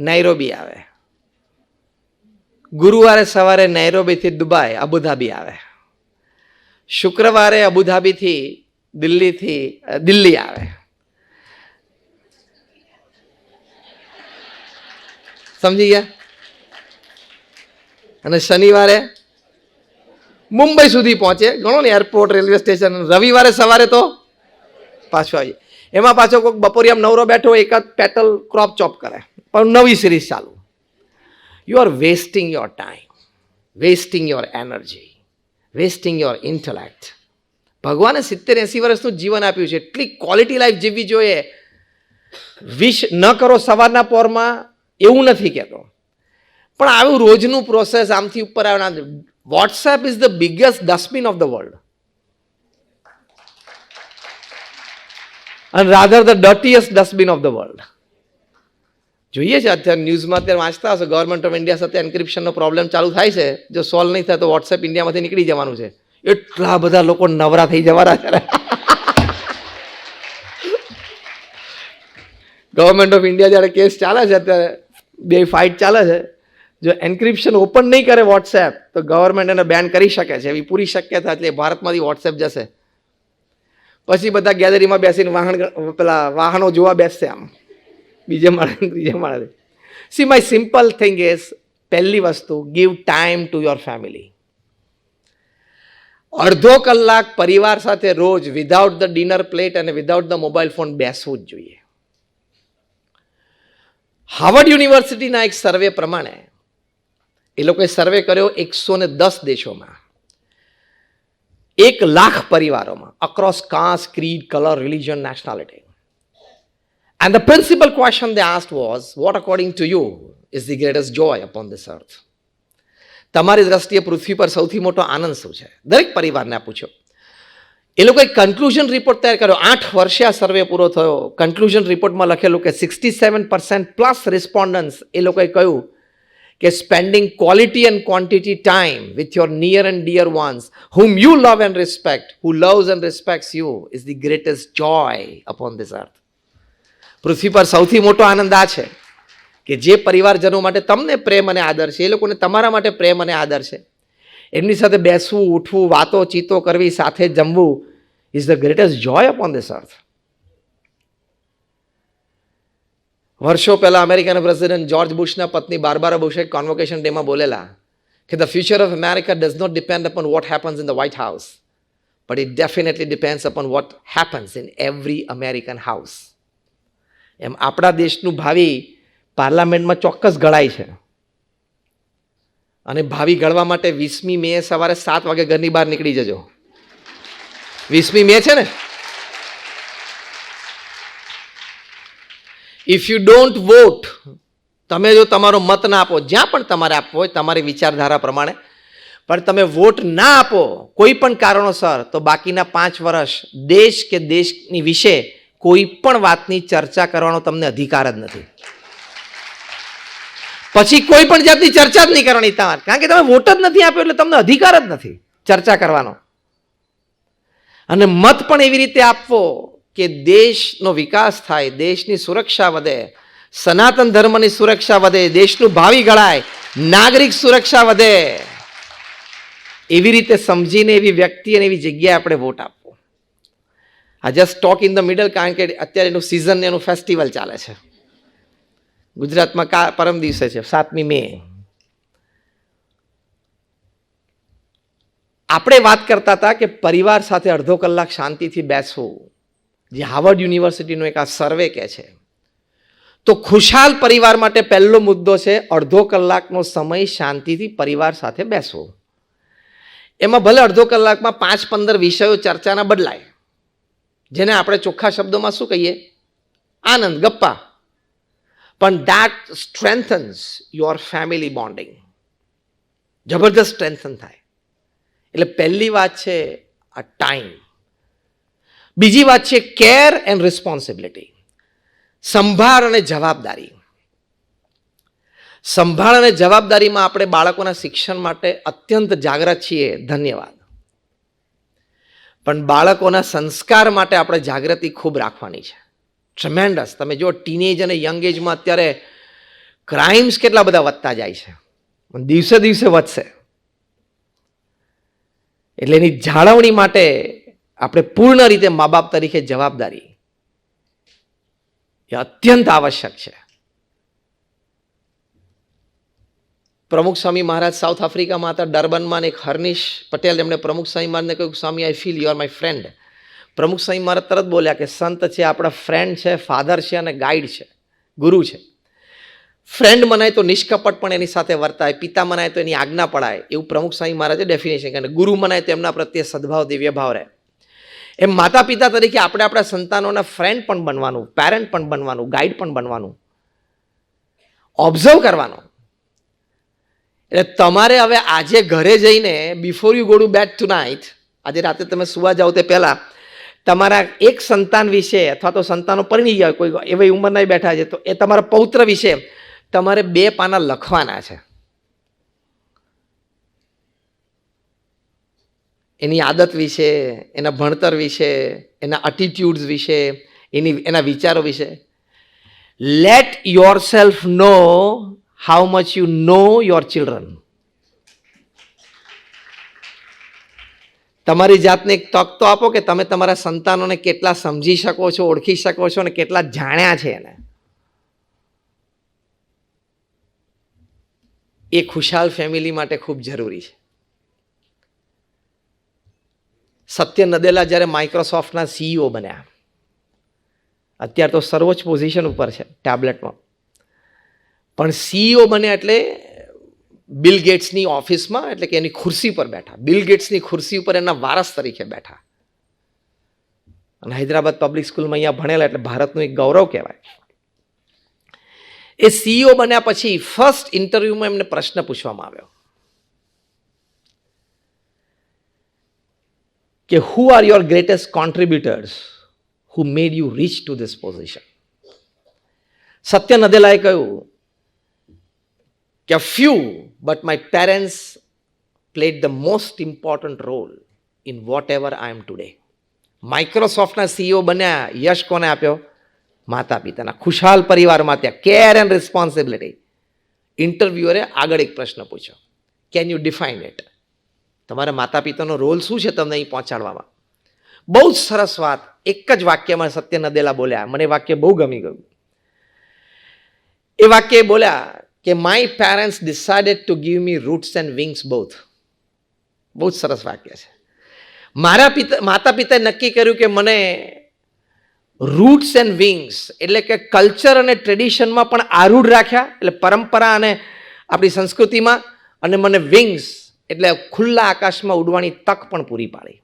નૈરોબી આવે, ગુરુવારે સવારે નૈરોબીથી દુબઈ અબુધાબી આવે, શુક્રવારે અબુધાબીથી દિલ્હી આવે, સમજી ગયા? અને શનિવારે મુંબઈ સુધી પહોંચે, ગણો ને એરપોર્ટ, રેલવે સ્ટેશન. રવિવારે સવારે તો પાછો આવી. એમાં પાછો કોઈક બપોરિયામ નવરો બેઠો એકાદ પેટલ ક્રોપ ચોપ કરે, પણ નવી સિરીઝ ચાલુ. You are wasting your time, wasting your energy, wasting your intellect. ભગવાને 70-80 વર્ષનું જીવન આપ્યું છે, એટલી ક્વોલિટી લાઈફ જીવવી જોઈએ. વિશ ન કરો સવારના પોરમાં એવું નથી કહેતો, પણ આવું રોજનું પ્રોસેસ આમથી ઉપર આવે. WhatsApp is the biggest dustbin of the world and rather the dirtiest dustbin of the world. જોઈએ છે અત્યારે ન્યૂઝમાં, અત્યારે વાંચતા હશો, ગવર્મેન્ટ ઓફ ઇન્ડિયા સાથે એન્ક્રિપ્શનનો પ્રોબ્લેમ ચાલુ થાય છે. જો સોલ્વ નહીં થાય તો વોટ્સએપ ઇન્ડિયામાંથી નીકળી જવાનું છે. એટલા બધા લોકો નવરા થઈ જવાના છે. ગવર્મેન્ટ ઓફ ઇન્ડિયા જ્યારે કેસ ચાલે છે, અત્યારે 2 ફાઇટ ચાલે છે. જો એન્ક્રિપ્શન ઓપન નહીં કરે વોટ્સએપ તો ગવર્મેન્ટ એને બેન કરી શકે છે, એવી પૂરી શક્યતા. એટલે ભારતમાંથી વોટ્સએપ જશે. પછી બધા ગેલેરીમાં બેસીને વાહનો જોવા બેસશે, આમ બીજે માળે ત્રીજે માળે. See my simple thing is, પહેલી વસ્તુ, give time to your family. અડધો કલાક પરિવાર સાથે રોજ વિધાઉટ ધ ડિનર પ્લેટ અને વિધાઉટ ધ મોબાઈલ ફોન બેસવું જ જોઈએ. હાર્વર્ડ યુનિવર્સિટીના એક સર્વે પ્રમાણે, એ લોકોએ સર્વે કર્યો 110 દેશોમાં, 1 લાખ પરિવારોમાં, across caste, creed, colour, religion, nationality. And the principal question they asked was, what according to you is the greatest joy upon this earth? તમારી દ્રષ્ટિએ પૃથ્વી પર સૌથી મોટો આનંદ શું છે? દરેક પરિવારને આ પૂછ્યો. એ લોકોએ કન્ક્લુઝન રિપોર્ટ તૈયાર કર્યો. 8 વર્ષે આ સર્વે પૂરો થયો. કન્ક્લુઝન રિપોર્ટમાં લખેલું કે 67% પ્લસ રિસ્પોન્ડન્ટ્સ એ લોકોએ કહ્યું કે spending quality and quantity time with your near and dear ones whom you love and respect, who loves and respects you, is the greatest joy upon this earth. પૃથ્વી પર સૌથી મોટો આનંદ આ છે કે જે પરિવારજનો માટે તમને પ્રેમ અને આદર છે, એ લોકોને તમારા માટે પ્રેમ અને આદર છે, એમની સાથે બેસવું, ઉઠવું, વાતો ચીતો કરવી, સાથે જમવું is the greatest Joy upon this અર્થ. વર્ષો પહેલા અમેરિકાના પ્રેસિડેન્ટ જ્યોર્જ બુશના પત્ની બાર્બારા બુશે કોન્વોકેશન ડેમાં બોલેલા કે the future of America does not depend upon what happens in the White House, but it definitely depends upon what happens in every American house. એમ આપણા દેશનું ભાવિ પાર્લામેન્ટમાં ચોક્કસ ઘડાય છે, અને ભાવિ ઘડવા માટે 20મી મે સવારે 7 વાગે ઘરની બહાર નીકળી જજો. 20મી મે છે ને. ઇફ યુ ડોન્ટ વોટ, તમે જો તમારો મત ના આપો, જ્યાં પણ તમારે આપવો હોય તમારી વિચારધારા પ્રમાણે, પણ તમે વોટ ના આપો કોઈ પણ કારણોસર, તો બાકીના 5 વર્ષ દેશ કે દેશની વિશે કોઈ પણ વાતની ચર્ચા કરવાનો તમને અધિકાર જ નથી. પછી કોઈ પણ જાતની ચર્ચા જ નહીં કરવાની તમારે, કારણ કે તમે વોટ જ નથી આપ્યો એટલે તમને અધિકાર જ નથી ચર્ચા કરવાનો. અને મત પણ એવી રીતે આપવો કે દેશનો વિકાસ થાય, દેશની સુરક્ષા વધે, સનાતન ધર્મની સુરક્ષા વધે, દેશનું ભાવિ ઘડાય, નાગરિક સુરક્ષા વધે, એવી રીતે સમજીને એવી વ્યક્તિ અને એવી જગ્યાએ આપણે વોટ આપવો. આ just talk in the middle, કારણ કે અત્યારે એનું સિઝન, એનું ફેસ્ટિવલ ચાલે છે. ગુજરાતમાં પરમ દિવસે છે 7મી મે. આપણે વાત કરતા હતા કે પરિવાર સાથે અડધો કલાક શાંતિથી બેસવું, જે હાર્વર્ડ યુનિવર્સિટીનો એક આ સર્વે કહે છે. તો ખુશાલ પરિવાર માટે પહેલો મુદ્દો છે અડધો કલાકનો સમય શાંતિથી પરિવાર સાથે બેસવો. એમાં ભલે અડધો કલાકમાં 5-15 વિષયો ચર્ચાના બદલાય, જેને આપણે ચોખ્ખા શબ્દોમાં શું કહીએ, આનંદ, ગપ્પા, પણ that strengthens your family bonding. જબરદસ્ત સ્ટ્રેન્થન થાય. એટલે પહેલી વાત છે આ ટાઈમ. બીજી વાત છે કેર એન્ડ રિસ્પોન્સિબિલિટી, સંભાળ અને જવાબદારી. સંભાળ અને જવાબદારીમાં આપણે બાળકોના શિક્ષણ માટે અત્યંત જાગૃત છીએ, ધન્યવાદ. પણ બાળકોના સંસ્કાર માટે આપણે જાગૃતિ ખૂબ રાખવાની છે. ટ્રેમેન્ડસ. તમે જો ટીનેજ અને યંગ એજમાં અત્યારે ક્રાઇમ્સ કેટલા બધા વધતા જાય છે, દિવસે દિવસે વધશે. એટલે એની જાળવણી માટે આપણે પૂર્ણ રીતે મા બાપ તરીકે જવાબદારી એ અત્યંત આવશ્યક છે. પ્રમુખ સ્વામી મહારાજ સાઉથ આફ્રિકામાં હતા, ડર્બનમાં, એક હર્નિશ પટેલ, એમણે પ્રમુખ સ્વામી મહારાજને કહ્યું, Swami I feel you are my friend. Pramukh Swami મહારાજ તરત બોલ્યા કે સંત છે, આપણા ફ્રેન્ડ છે, ફાધર છે અને ગાઈડ છે, ગુરુ છે. ફ્રેન્ડ મનાય તો નિષ્કપટ પણ એની સાથે વર્તાય, પિતા મનાય તો એની આજ્ઞા પડાય, એવું પ્રમુખ સ્વામી મહારાજે ડેફિનેશન કરે. ગુરુ મનાય તો એમના પ્રત્યે સદભાવ, દિવ્ય ભાવ રહે. એમ માતા પિતા તરીકે આપણે આપણા સંતાનોના ફ્રેન્ડ પણ બનવાનું, પેરેન્ટ પણ બનવાનું, ગાઈડ પણ બનવાનું, ઓબ્ઝર્વ કરવાનું. એટલે તમારે હવે આજે ઘરે જઈને before you go to bed tonight, આજે રાતે તમે સુવા જાઓ તે પહેલાં તમારા એક સંતાન વિશે, અથવા તો સંતાનો પરણી ગયા કોઈ એવી ઉંમરના બેઠા છે, તો એ તમારા પૌત્ર વિશે તમારે 2 પાના લખવાના છે. એની આદત વિશે, એના ભણતર વિશે, એના એટીટ્યુડ્સ વિશે, એના વિચારો વિશે. Late your self know how much you know your children. તમારી જાતને એક તક તો આપો કે તમે તમારા સંતાનોને કેટલા સમજી શકો છો, ઓળખી શકો છો અને કેટલા જાણ્યા છે એને. એ ખુશાલ ફેમિલી માટે ખૂબ જરૂરી છે. સત્ય નદેલા જ્યારે માઇક્રોસોફ્ટના CEO બન્યા, અત્યારે તો સર્વોચ્ચ પોઝિશન ઉપર છે ટેબ્લેટમાં, પણ CEO બન્યા એટલે બિલ ગેટ્સની ઓફિસમાં, એટલે કે એની ખુરશી પર બેઠા, બિલ ગેટ્સની ખુરશી ઉપર એના વારસ તરીકે બેઠા. અને હૈદરાબાદ પબ્લિક સ્કૂલમાં અહીંયા ભણેલા, એટલે ભારતનું એક ગૌરવ કહેવાય. એ CEO બન્યા પછી ફર્સ્ટ ઇન્ટરવ્યુમાં એમને પ્રશ્ન પૂછવામાં આવ્યો કે who are your greatest contributors who made you reach to this position. Satya નદેલાએ કહ્યું કે a few, but my parents played the most important role in whatever I am today. માઇક્રોસોફ્ટના CEO બન્યા, યશ કોને આપ્યો? માતા પિતાના ખુશાલ પરિવારમાં ત્યાં કેર એન્ડ રિસ્પોન્સિબિલિટી. ઇન્ટરવ્યુઅરે આગળ એક પ્રશ્ન પૂછ્યો, કેન યુ ડિફાઇન ઇટ? તમારા માતા પિતાનો રોલ શું છે તમને અહીં પહોંચાડવામાં? બહુ જ સરસ વાત એક જ વાક્યમાં સત્ય નદેલા બોલ્યા. મને વાક્ય બહુ ગમી ગયું. એ વાક્ય બોલ્યા કે my parents decided to give me roots and wings both. બહુ જ સરસ વાક્ય છે. માતા પિતાએ નક્કી કર્યું કે મને રૂટ્સ એન્ડ વિંગ્સ એટલે કે કલ્ચર અને ટ્રેડિશનમાં પણ આરૂઢ રાખ્યા, એટલે પરંપરા અને આપણી સંસ્કૃતિમાં, અને મને વિંગ્સ એટલે ખુલ્લા આકાશમાં ઉડવાની તક પણ પૂરી પાડી.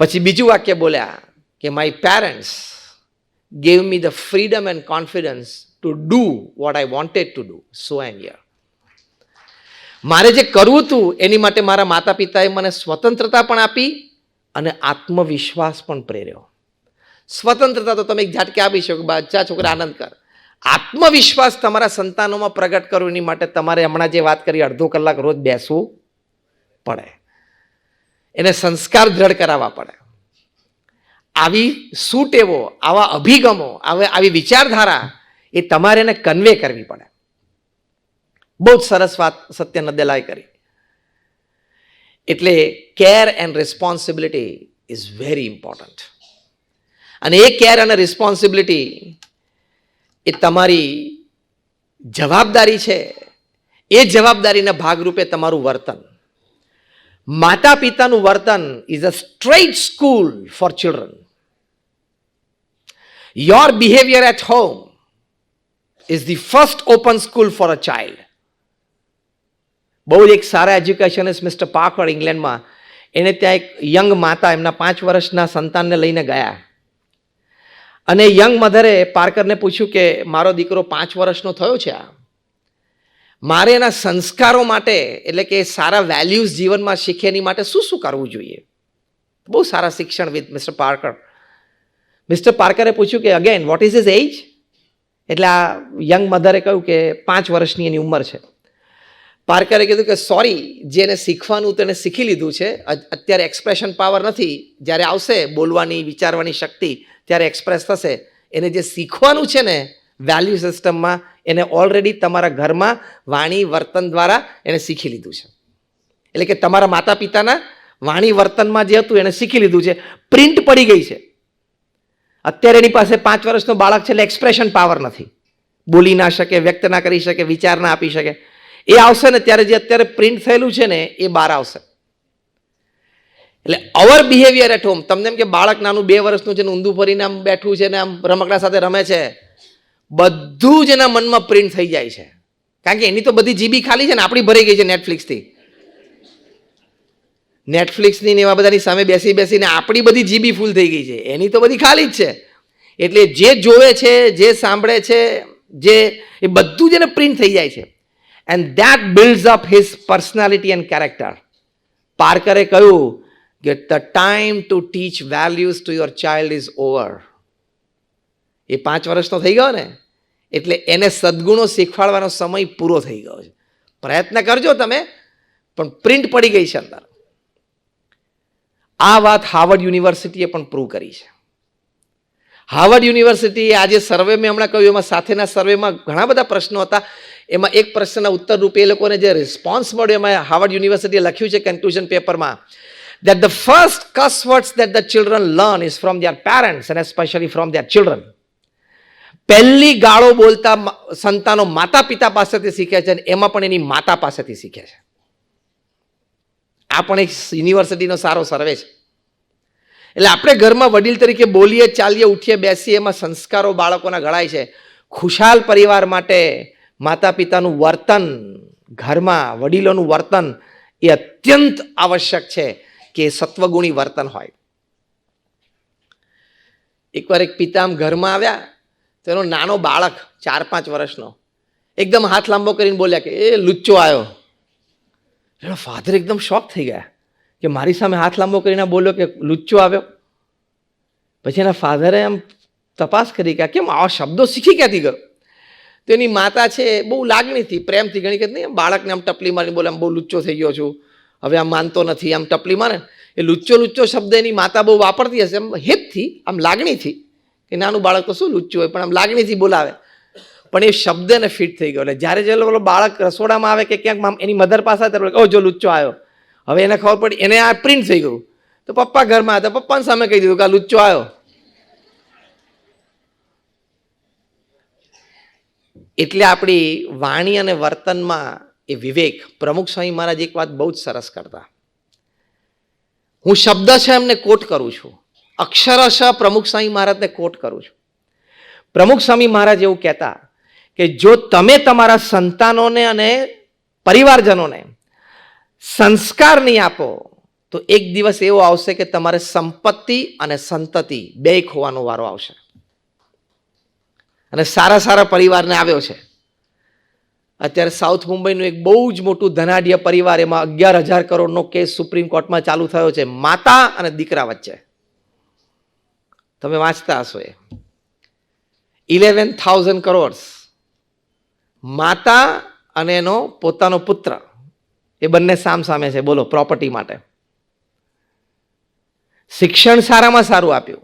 પછી બીજું વાક્ય બોલ્યા કે my parents gave me the freedom and confidence to do what I wanted to do, so I am here. મારે જે કરવું હતું એની માટે મારા માતા પિતાએ મને સ્વતંત્રતા પણ આપી અને આત્મવિશ્વાસ પણ પ્રેર્યો. સ્વતંત્રતા તો તમે એક ઝાટકે આપી શકો, બચ્ચા છોકરા આનંદ કર. આત્મવિશ્વાસ તમારા સંતાનોમાં પ્રગટ કરો એની માટે તમારે હમણાં જે વાત કરી અડધો કલાક રોજ બેસવું પડે, એને સંસ્કાર દ્રઢ કરાવવા પડે. આવી સૂટેવો, આવા અભિગમો, આવી વિચારધારા એ તમારે એને કન્વે કરવી પડે. બહુ જ સરસ વાત સત્ય નદેલાએ કરી. એટલે care and responsibility is very important. અને એ કેર અને રિસ્પોન્સિબિલિટી એ તમારી જવાબદારી છે. એ જવાબદારીના ભાગરૂપે તમારું વર્તન, માતા પિતાનું વર્તન is a straight school for children. Your behaviour at home is the first open school for a child. બહુ જ એક સારા એજ્યુકેશનિસ્ટ મિસ્ટર પાર્કર ઇંગ્લેન્ડમાં, એને ત્યાં એક યંગ માતા એમના 5 વર્ષના સંતાનને લઈને ગયા, અને યંગ મધરે પાર્કરને પૂછ્યું કે મારો દીકરો 5 વર્ષનો થયો છે, મારે એના સંસ્કારો માટે એટલે કે સારા વેલ્યુઝ જીવનમાં શીખે એની માટે શું શું કરવું જોઈએ? બહુ સારા શિક્ષણ વિદ મિસ્ટર પાર્કર. મિસ્ટર પાર્કરે પૂછ્યું કે અગેન વોટ ઇઝ હિઝ એજ? એટલે આ યંગ મધરે કહ્યું કે 5 વર્ષની એની ઉંમર છે. પાર્કરે કીધું કે સોરી, જેને શીખવાનું તેને શીખી લીધું છે, અત્યારે એક્સપ્રેશન પાવર નથી, જ્યારે આવશે બોલવાની વિચારવાની શક્તિ ત્યારે એક્સપ્રેસ થશે. એને જે શીખવાનું છે ને વેલ્યુ સિસ્ટમમાં, એને ઓલરેડી તમારા ઘરમાં વાણી વર્તન દ્વારા એને શીખી લીધું છે. એટલે કે તમારા માતા પિતાના વાણી વર્તનમાં જે હતું એને શીખી લીધું છે, પ્રિન્ટ પડી ગઈ છે. અત્યારે એની પાસે 5 વર્ષનો બાળક છે એટલે એક્સપ્રેશન પાવર નથી, બોલી ના શકે, વ્યક્ત ના કરી શકે, વિચાર ના આપી શકે. એ આવશે ને ત્યારે જે અત્યારે પ્રિન્ટ થયેલું છે ને એ બહાર આવશે. એટલે અવર બિહેવિયર એટ હોમ, તમને એમ કે બાળક નાનું 2 વર્ષનું છે ને ઊંધું ફરીને આમ બેઠું છે ને આમ રમકડા સાથે રમે છે, બધું જ એના મનમાં પ્રિન્ટ થઈ જાય છે. કારણ કે એની તો બધી જીબી ખાલી છે ને, આપણી ભરાઈ ગઈ છે નેટફ્લિક્સથી. નેટફ્લિક્સની ને એવા બધાની સામે બેસી બેસીને આપણી બધી જીબી ફૂલ થઈ ગઈ છે, એની તો બધી ખાલી જ છે. એટલે જે જોવે છે, જે સાંભળે છે, જે એ બધું જ એને પ્રિન્ટ થઈ જાય છે. And that builds up his personality and character. પાર્કરે કહ્યું કે the time to teach values to your child is over. એ 5 વર્ષનો થઈ ગયો ને એટલે એને સદગુણો શીખવાડવાનો સમય પૂરો થઈ ગયો છે. પ્રયત્ન કરજો તમે, પણ પ્રિન્ટ પડી ગઈ છે અંદર. આ વાત હાર્વર્ડ યુનિવર્સિટીએ પણ પ્રૂવ કરી છે. હાર્વર્ડ યુનિવર્સિટીએ આજે સર્વે મેં હમણાં કહ્યું એમાં સાથેના સર્વેમાં ઘણા બધા પ્રશ્નો હતા. એમાં એક પ્રશ્નના ઉત્તર રૂપે એ લોકોને જે રિસ્પોન્સ મળ્યો એમાં હાર્વર્ડ યુનિવર્સિટીએ લખ્યું છે કન્ક્લુઝન પેપરમાં that the first cuss words that the children learn is from their parents and especially from their children. પહેલી ગાળો બોલતા સંતાનો માતા પિતા પાસેથી શીખે છે, અને એમાં પણ એની માતા પાસેથી શીખે છે. આ પણ એક યુનિવર્સિટીનો સારો સર્વે છે. એટલે આપણે ઘરમાં વડીલ તરીકે બોલીએ, ચાલીએ, ઉઠીએ, બેસીએ, એમાં સંસ્કારો બાળકોના ઘડાય છે. ખુશાલ પરિવાર માટે માતા પિતાનું વર્તન, ઘરમાં વડીલોનું વર્તન એ અત્યંત આવશ્યક છે કે સત્વગુણી વર્તન હોય. એકવાર એક પિતા ઘરમાં આવ્યા તો એનો નાનો બાળક 4-5 વર્ષનો એકદમ હાથ લાંબો કરીને બોલ્યા કે એ લુચ્ચો આવ્યો. એનો ફાધર એકદમ શોક થઈ ગયા કે મારી સામે હાથ લાંબો કરીને બોલ્યો કે લુચ્ચો આવ્યો. પછી એના ફાધરે આમ તપાસ કરી કે કેમ આવા શબ્દો શીખી ક્યાંથી ગયો? તો એની માતા છે બહુ લાગણીથી, પ્રેમથી, ઘણી વખત નહીં બાળકને આમ ટપલી મારીને બોલે આમ બહુ લુચ્ચો થઈ ગયો છું, હવે આમ માનતો નથી, આમ ટપલી મારે. એ લુચ્ચો લુચ્ચો શબ્દ એની માતા બહુ વાપરતી હશે, એમ હેતથી, આમ લાગણીથી, કે નાનું બાળક તો શું લુચ્ચું હોય, પણ આમ લાગણીથી બોલાવે. પણ એ શબ્દને ફિટ થઈ ગયો. એટલે જ્યારે જે પેલો બાળક રસોડામાં આવે કે ક્યાંક એની મધર પાસે ત્યારે ઓ જો લુચ્ચો આવ્યો, હવે એને ખબર પડી, એને આ પ્રિન્ટ થઈ ગયું. તો પપ્પા ઘરમાં હતા, પપ્પાને સામે કહી દીધું કે આ લુચ્ચો આવ્યો. એટલે આપણી વાણી અને વર્તનમાં એ વિવેક. પ્રમુખ સ્વામી મહારાજ એક વાત બહુ જ સરસ કરતા. હું શબ્દશઃ એમને કોટ કરું છું, અક્ષરશઃ પ્રમુખ સ્વામી મહારાજને કોટ કરું છું. પ્રમુખ સ્વામી મહારાજ એવું કહેતા કે જો તમે તમારા સંતાનોને અને પરિવારજનોને સંસ્કાર નહીં આપો તો એક દિવસ એવો આવશે કે તમારે સંપત્તિ અને સંતતિ બે ખોવાનો વારો આવશે. અને સારા સારા પરિવારને આવ્યો છે. અત્યારે સાઉથ મુંબઈનું એક બહુ જ મોટું ધનાઢ્ય પરિવાર, એમાં 11,000 કરોડનો કેસ સુપ્રીમ કોર્ટમાં ચાલુ થયો છે માતા અને દીકરા વચ્ચે. તમે વાંચતા હશો એ 11,000 કરોડ માતા અને એનો પોતાનો પુત્ર, એ બંને સામસામે છે. બોલો, પ્રોપર્ટી માટે. શિક્ષણ સારામાં સારું આપ્યું,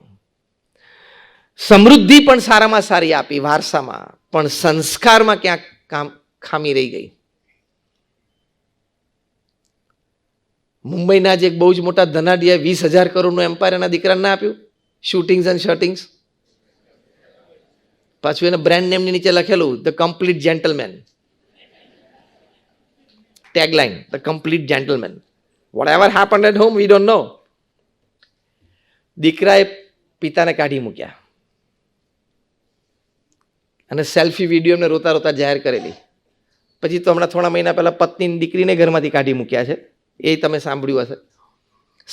સમૃદ્ધિ પણ સારામાં સારી આપી વારસામાં, પણ સંસ્કારમાં ક્યાંક ખામી રહી ગઈ. મુંબઈના જે એક બહુ જ મોટા ધનાઢ્ય 20,000 કરોડનું એમ્પાયર એના દીકરાને ના આપ્યું, શૂટિંગ્સ એન્ડ શર્ટિંગ્સ. પાછું એને બ્રાન્ડ નેમની નીચે લખેલું the complete gentleman. Tagline the complete gentleman. Whatever happened at home we don't know. દીકરાએ પિતાને કાઢી મૂક્યા અને સેલ્ફી વિડીયો એમને રોતા રોતા જાહેર કરેલી. પછી તો હમણાં થોડા મહિના પહેલા પત્ની દીકરીને ઘરમાંથી કાઢી મૂક્યા છે, એ તમે સાંભળ્યું હશે.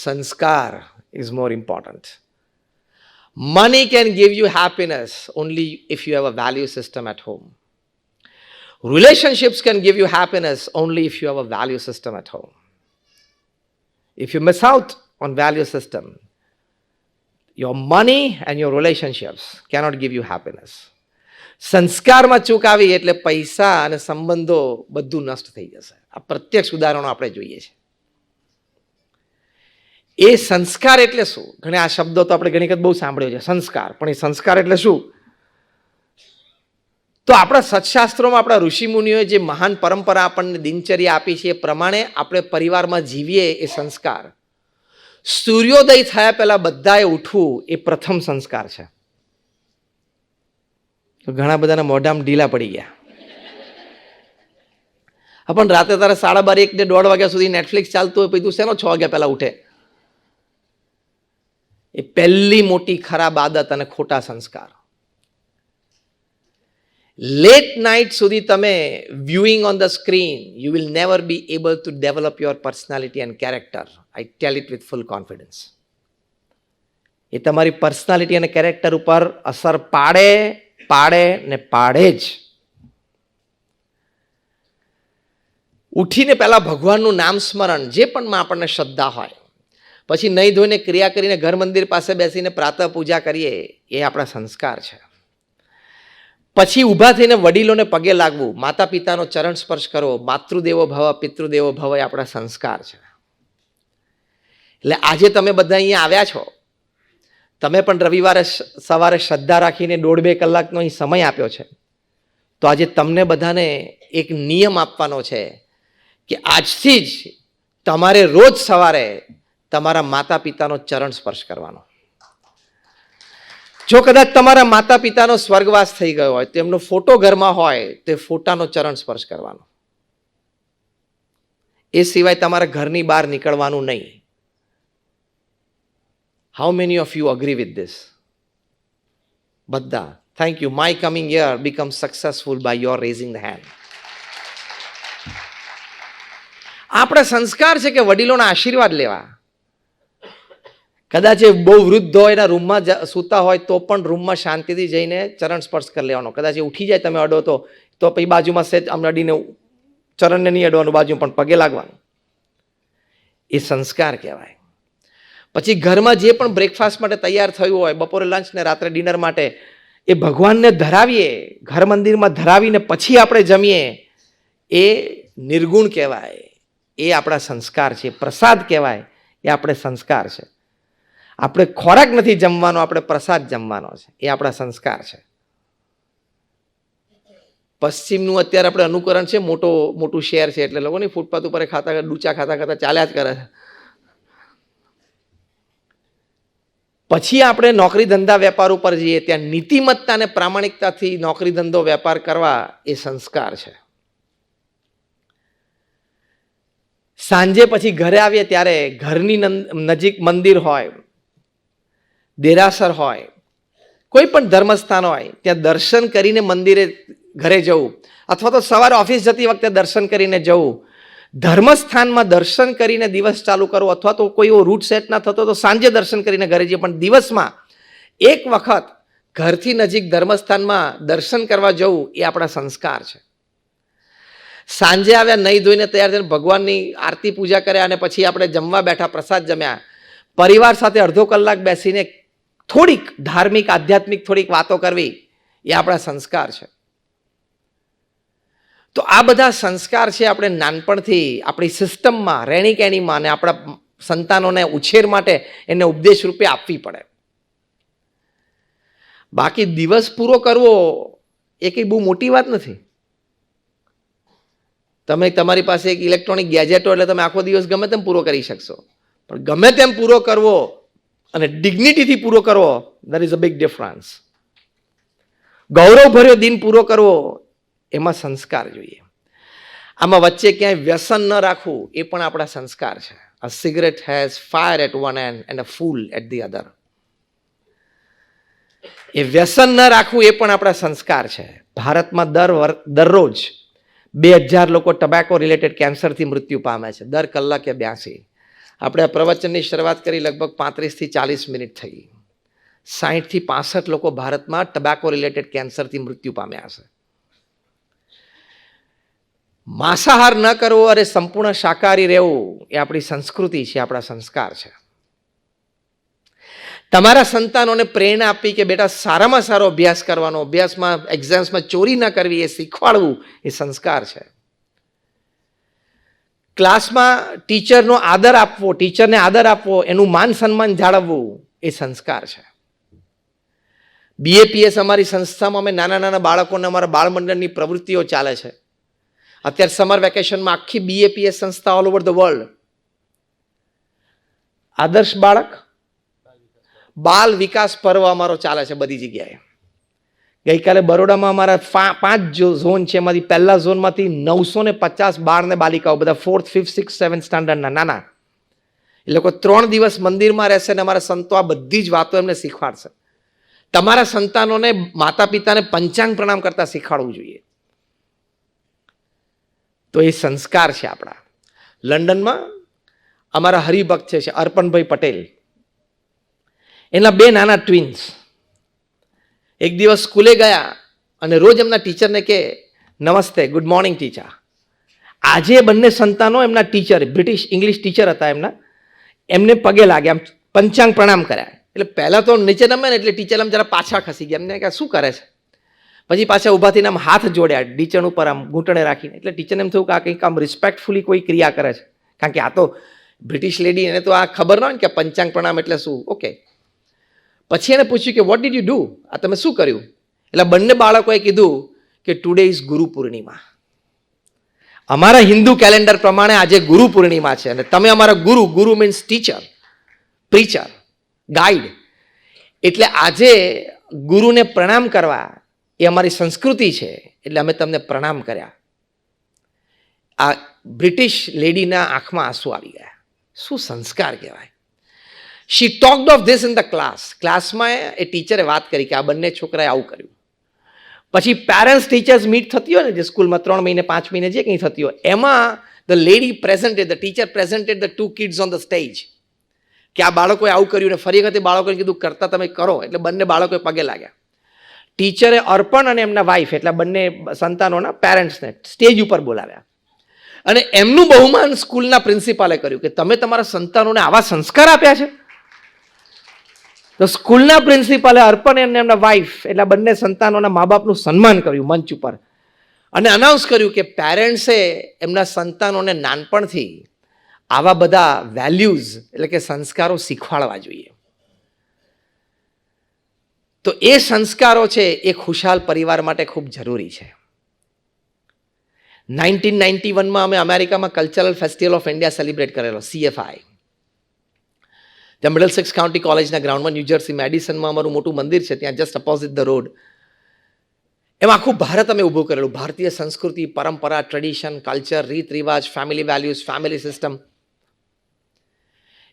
સંસ્કાર is more important. Money can give you happiness only if you have a value system at home. Relationships can give you happiness only if you have a value system at home. If you miss out on value system, your money and your relationships cannot give you happiness. સંસ્કારમાં ચૂક આવી એટલે પૈસા અને સંબંધો બધું નષ્ટ થઈ જશે. આ પ્રત્યક્ષ ઉદાહરણો આપણે જોઈએ છીએ. એ સંસ્કાર એટલે શું? ઘણા આ શબ્દો તો આપણે ઘણી વખત બહુ સાંભળ્યો છે, સંસ્કાર. પણ એ સંસ્કાર એટલે શું? તો આપણા સત્શાસ્ત્રોમાં આપણા ઋષિમુનિઓએ જે મહાન પરંપરા આપણને દિનચર્યા આપી છે એ પ્રમાણે આપણે પરિવારમાં જીવીએ એ સંસ્કાર. સૂર્યોદય થયા પહેલા બધાએ ઉઠવું એ પ્રથમ સંસ્કાર છે. તો ઘણા બધાના મોઢામાં ઢીલા પડી ગયા. પણ રાતે તારે 12:30, 1 ને 1:30 વાગ્યા સુધી નેટફ્લિક્સ ચાલતું હોય, પછી તું શેનો 6 વાગ્યા પહેલા ઉઠે? એ પહેલી મોટી ખરાબ આદત અને ખોટા સંસ્કાર. લેટ નાઇટ સુધી તમે viewing on the screen, you will never be able to develop your personality and character. I tell it with full confidence. એ તમારી પર્સનાલિટી અને કેરેક્ટર ઉપર અસર પાડે ને પાડે જ. ઉઠીને પહેલા ભગવાનનું નામ સ્મરણ, જે પણ આપણને શ્રદ્ધા હોય, પછી નહીં ધોઈને ક્રિયા કરીને ઘર મંદિર પાસે બેસીને પ્રાતઃ પૂજા કરીએ, એ આપણા સંસ્કાર છે. પછી ઊભા થઈને વડીલોને પગે લાગવું, માતા પિતાનો ચરણ સ્પર્શ કરવો, માતૃદેવો ભવ પિતૃદેવો ભવ, એ આપણા સંસ્કાર છે. એટલે આજે તમે બધા અહીંયા આવ્યા છો, તમે પણ રવિવારે સવારે શ્રદ્ધા રાખીને 1.5-2 કલાકનો અહીં સમય આપ્યો છે. તો આજે તમને બધાને એક નિયમ આપવાનો છે કે આજથી જ તમારે રોજ સવારે તમારા માતા પિતાનો ચરણ સ્પર્શ કરવાનો. જો કદાચ તમારા માતા પિતાનો સ્વર્ગવાસ થઈ ગયો હોય, તેમનો ફોટો ઘરમાં હોય, તો ફોટાનો ચરણ સ્પર્શ કરવાનો. એ સિવાય તમારા ઘરની બહાર નીકળવાનું નહીં. How many of you agree with this? બધા. Thank you. My coming here becomes successful by your raising the hand. આપણા સંસ્કાર છે કે વડીલોના આશીર્વાદ લેવા. કદાચ એ બહુ વૃદ્ધ હોય, એના રૂમમાં સૂતા હોય, તો પણ રૂમમાં શાંતિથી જઈને ચરણ સ્પર્શ કરી લેવાનો. કદાચ એ ઉઠી જાય, તમે અડો તો પછી બાજુમાં સેજ આમ અડીને ચરણને નહીં અડવાનું, બાજુ પણ પગે લાગવાનું. એ સંસ્કાર કહેવાય. પછી ઘરમાં જે પણ બ્રેકફાસ્ટ માટે તૈયાર થયું હોય, બપોરે લંચ ને રાત્રે ડિનર માટે, એ ભગવાનને ધરાવીએ, ઘર મંદિરમાં ધરાવીને પછી આપણે જમીએ, એ નિર્ગુણ કહેવાય. એ આપણા સંસ્કાર છે. પ્રસાદ કહેવાય, એ આપણે સંસ્કાર છે. આપણે ખોરાક નથી જમવાનો, આપણે પ્રસાદ જમવાનો છે. એ આપણા સંસ્કાર છે. પશ્ચિમનું અત્યારે આપણે અનુકરણ છે, મોટું શહેર છે એટલે લોકોની ફૂટપાથ ઉપર ખાતા ડૂચા ખાતા ખાતા ચાલ્યા જ કરે છે. પછી આપણે નોકરી ધંધા વેપાર ઉપર જઈએ, ત્યાં નીતિમત્તા અને પ્રામાણિકતાથી નોકરી ધંધો વેપાર કરવા એ સંસ્કાર છે. સાંજે પછી ઘરે આવીએ ત્યારે ઘરની નજીક મંદિર હોય, દેરાસર હોય, કોઈ પણ ધર્મસ્થાન હોય, ત્યાં દર્શન કરીને મંદિરે ઘરે જવું, અથવા તો સવારે ઓફિસ જતી વખતે દર્શન કરીને જવું. ધર્મસ્થાનમાં દર્શન કરીને દિવસ ચાલુ કરવો, અથવા તો કોઈ એવો રૂટ સેટ ના થતો તો સાંજે દર્શન કરીને ઘરે જઈએ, પણ દિવસમાં એક વખત ઘરથી નજીક ધર્મસ્થાનમાં દર્શન કરવા જવું એ આપણા સંસ્કાર છે. સાંજે આવ્યા, નહીં ધોઈને તૈયાર થઈને ભગવાનની આરતી પૂજા કર્યા અને પછી આપણે જમવા બેઠા, પ્રસાદ જમ્યા, પરિવાર સાથે અડધો કલાક બેસીને થોડીક ધાર્મિક આધ્યાત્મિક થોડીક વાતો કરવી એ આપણા સંસ્કાર છે. તો આ બધા સંસ્કાર છે આપણે નાનપણથી આપણી સિસ્ટમમાં, રહેણી કહેણીમાં અને આપણા સંતાનોને ઉછેર માટે એને ઉપદેશ રૂપે આપવી પડે. બાકી દિવસ પૂરો કરવો એ કંઈ બહુ મોટી વાત નથી. તમે તમારી પાસે એક ઇલેક્ટ્રોનિક ગેજેટ હોય એટલે તમે આખો દિવસ ગમે તેમ પૂરો કરી શકશો, પણ ગમે તેમ પૂરો કરવો અને ડિગ્નિટીથી પૂરો કરવો, there is a big difference. ગૌરવભર્યો દિન પૂરો કરવો, એમાં સંસ્કાર જોઈએ. આમાં વચ્ચે ક્યાંય વ્યસન ન રાખવું એ પણ આપણા સંસ્કાર છે. A cigarette has fire at one end and a fool at the other. એ વ્યસન ન રાખવું એ પણ આપણા સંસ્કાર છે. ભારતમાં દરરોજ 2000 લોકો ટબેકો રિલેટેડ કેન્સરથી મૃત્યુ પામે છે, દર કલાકે 82. આપણે આ પ્રવચનની શરૂઆત કરી લગભગ 35 થી 40 મિનિટ થઈ. 60 થી 65 લોકો ભારતમાં ટબેકો રિલેટેડ કેન્સરથી મૃત્યુ પામ્યા છે. માંસાહાર ન કરવો અને સંપૂર્ણ શાકાહારી રહેવું એ આપણી સંસ્કૃતિ છે, આપણા સંસ્કાર છે. તમારા સંતાનોને પ્રેરણા આપવી કે બેટા સારામાં સારો અભ્યાસ કરવાનો, અભ્યાસમાં એક્ઝામ્સમાં ચોરી ન કરવી એ શીખવાડવું એ સંસ્કાર છે. ક્લાસમાં ટીચરનો આદર આપવો, ટીચરને આદર આપવો, એનું માન સન્માન જાળવવું એ સંસ્કાર છે. BAPS અમારી સંસ્થામાં અમે નાના નાના બાળકોને અમારા બાળમંડળની પ્રવૃત્તિઓ ચાલે છે. અત્યારે સમર વેકેશનમાં આખી BAPS સંસ્થા ઓલ ઓવર ધ વર્લ્ડ આદર્શ બાલ વિકાસ પર્વ અમારો ચાલે છે બધી જગ્યાએ. ગઈકાલે બરોડામાં અમારા 5 ઝોન છે, એમાંથી પહેલા ઝોનમાંથી 950 બાળ ને બાલિકાઓ, બધા 4th, 5th, 6th, 7th સ્ટાન્ડર્ડના નાના, એ લોકો 3 દિવસ મંદિરમાં રહેશે અને અમારા સંતો આ બધી જ વાતો એમને શીખવાડશે. તમારા સંતાનોને માતા પિતાને પંચાંગ પ્રણામ કરતા શીખવાડવું જોઈએ. તો એ સંસ્કાર છે આપણા. લંડનમાં અમારા હરિભક્ત છે અર્પણભાઈ પટેલ, એના 2 નાના ટ્વિન્સ એક દિવસ સ્કૂલે ગયા અને રોજ એમના ટીચરને કહે નમસ્તે, ગુડ મોર્નિંગ ટીચર. આજે બંને સંતાનો એમના ટીચર, બ્રિટિશ ઇંગ્લિશ ટીચર હતા એમને પગે લાગ્યા, આમ પંચાંગ પ્રણામ કર્યા. એટલે પહેલાં તો નીચે નમે ને એટલે ટીચર આમ જરા પાછા ખસી ગયા, એમને કે શું કરે છે. પછી પાછા ઊભા થઈને આમ હાથ જોડ્યા ટીચર ઉપર, આમ ઘૂંટણે રાખીને. એટલે ટીચરને એમ થયું કે આ કંઈક આમ રિસ્પેક્ટફુલી કોઈ ક્રિયા કરે છે, કારણ કે આ તો બ્રિટિશ લેડી, એને તો આ ખબર ન હોય ને કે પંચાંગ પ્રણામ એટલે શું. ઓકે. પછી એને પૂછ્યું કે વોટ ડીડ યુ ડુ, આ તમે શું કર્યું. એટલે બંને બાળકોએ કીધું કે ટુડે ઇઝ ગુરુ પૂર્ણિમા. અમારા હિન્દુ કેલેન્ડર પ્રમાણે આજે ગુરુ પૂર્ણિમા છે અને તમે અમારા ગુરુ મીન્સ ટીચર, પ્રીચર, ગાઈડ. એટલે આજે ગુરુને પ્રણામ કરવા એ અમારી સંસ્કૃતિ છે, એટલે અમે તમને પ્રણામ કર્યા. આ બ્રિટિશ લેડીના આંખમાં આંસુ આવી ગયા. શું સંસ્કાર કહેવાય. She talked of this in the class. ક્લાસમાં એ ટીચરે વાત કરી કે આ બંને છોકરાએ આવું કર્યું. પછી પેરેન્ટ્સ ટીચર્સ મીટ થતી હોય ને, જે સ્કૂલમાં 3 મહિને 5 મહિને જે કંઈ થતી હોય, એમાં the lady presented, the teacher presented the 2 kids on the stage, કે આ બાળકોએ આવું કર્યું ને ફરી વખતે બાળકોએ કીધું કરતા તમે કરો. એટલે બંને બાળકોએ પગે લાગ્યા. ટીચરે અર્પણ અને એમના વાઈફ એટલે બંને સંતાનોના પેરેન્ટ્સને સ્ટેજ ઉપર બોલાવ્યા અને એમનું બહુમાન સ્કૂલના પ્રિન્સિપાલે કર્યું કે તમે તમારા સંતાનોને આવા સંસ્કાર આપ્યા છે. તો સ્કૂલના પ્રિન્સિપાલે અર્પણ અને એમના વાઈફ એટલે બંને સંતાનોના મા બાપનું સન્માન કર્યું મંચ ઉપર અને અનાઉન્સ કર્યું કે પેરેન્ટ્સે એમના સંતાનોને નાનપણથી આવા બધા વેલ્યુઝ એટલે કે સંસ્કારો શીખવાડવા જોઈએ. તો એ સંસ્કારો છે એ ખુશાલ પરિવાર માટે ખૂબ જરૂરી છે. 1991માં અમે અમેરિકામાં cultural festival of India celebrate કરેલો, CFI. ત્યાં મિડલસેક્સ કાઉન્ટી કોલેજના ગ્રાઉન્ડમાં ન્યૂજર્સી મેડિસનમાં અમારું મોટું મંદિર છે, ત્યાં જસ્ટ અપોઝિટ ધ રોડ. એમાં આખું ભારત અમે ઊભું કરેલું, ભારતીય સંસ્કૃતિ, પરંપરા, ટ્રેડિશન, કલ્ચર, રીત રિવાજ, ફેમિલી વેલ્યુઝ, ફેમિલી સિસ્ટમ.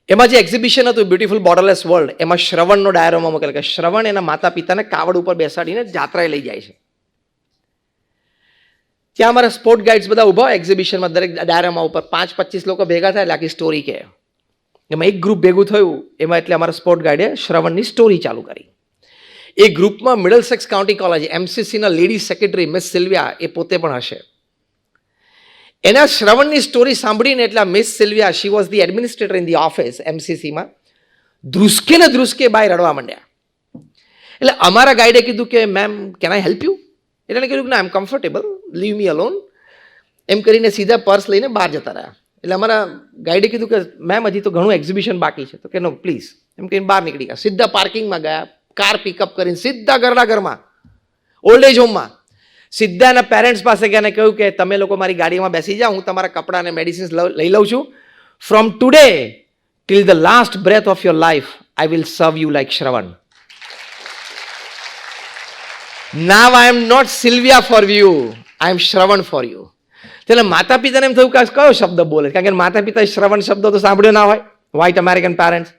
એમાં જે એક્ઝિબિશન હતું બ્યુટીફુલ બોર્ડરલેસ વર્લ્ડ, એમાં શ્રવણનો ડાયરોમાં મૂકેલો કે શ્રવણ એના માતા પિતાને કાવડ ઉપર બેસાડીને જાત્રાએ લઈ જાય છે. ત્યાં અમારા સ્પોર્ટ ગાઈડ્સ બધા ઊભા હોય એક્ઝિબિશનમાં, દરેક ડાયરામાં ઉપર 5-25 લોકો ભેગા થાય એટલે આખી સ્ટોરી કહે. એમાં એક ગ્રુપ ભેગું થયું, એમાં એટલે અમારા સ્પોર્ટ ગાઈડે શ્રવણની સ્ટોરી ચાલુ કરી. એ ગ્રુપમાં મિડલસેક્સ કાઉન્ટી કોલેજ MCCના લેડી સેક્રેટરી મિસ સિલ્વિયા એ પોતે પણ હશે. એના શ્રવણની સ્ટોરી સાંભળીને એટલે miss Sylvia, she was the administrator in the office MCCમાં, ધ્રુસકે ને ધ્રુસકે બાય રડવા માંડ્યા. એટલે અમારા ગાઈડે કીધું કે ma'am can I help you? એટલે કીધું ના, આઈ એમ કમ્ફર્ટેબલ, લીવ મી અલોન. એમ કરીને સીધા પર્સ લઈને બહાર જતા રહ્યા. એટલે અમારા ગાઈડે કીધું કે મેમ હજી તો ઘણું એક્ઝિબિશન બાકી છે. તો કે નો પ્લીઝ, એમ કહીને બહાર નીકળી ગયા. સીધા પાર્કિંગમાં ગયા, કાર પિકઅપ કરીને સીધા ઘરના ઘરમાં, ઓલ્ડ એજ હોમમાં સીધા એના પેરેન્ટ્સ પાસે ગયા અને કહ્યું કે તમે લોકો મારી ગાડીમાં બેસી જાઓ, હું તમારા કપડાં અને મેડિસિન્સ લઈ લઉં છું. From today till the last breath of your life I will serve you like Shravan. Now I am not Sylvia for you, I am Shravan for you. એટલે માતા પિતાને એમ થયું કે કયો શબ્દ બોલે, કારણ કે માતા પિતાએ શ્રવણ શબ્દ તો સાંભળ્યો ના હોય, વ્હાઇટ અમેરિકન પેરેન્ટ્સ.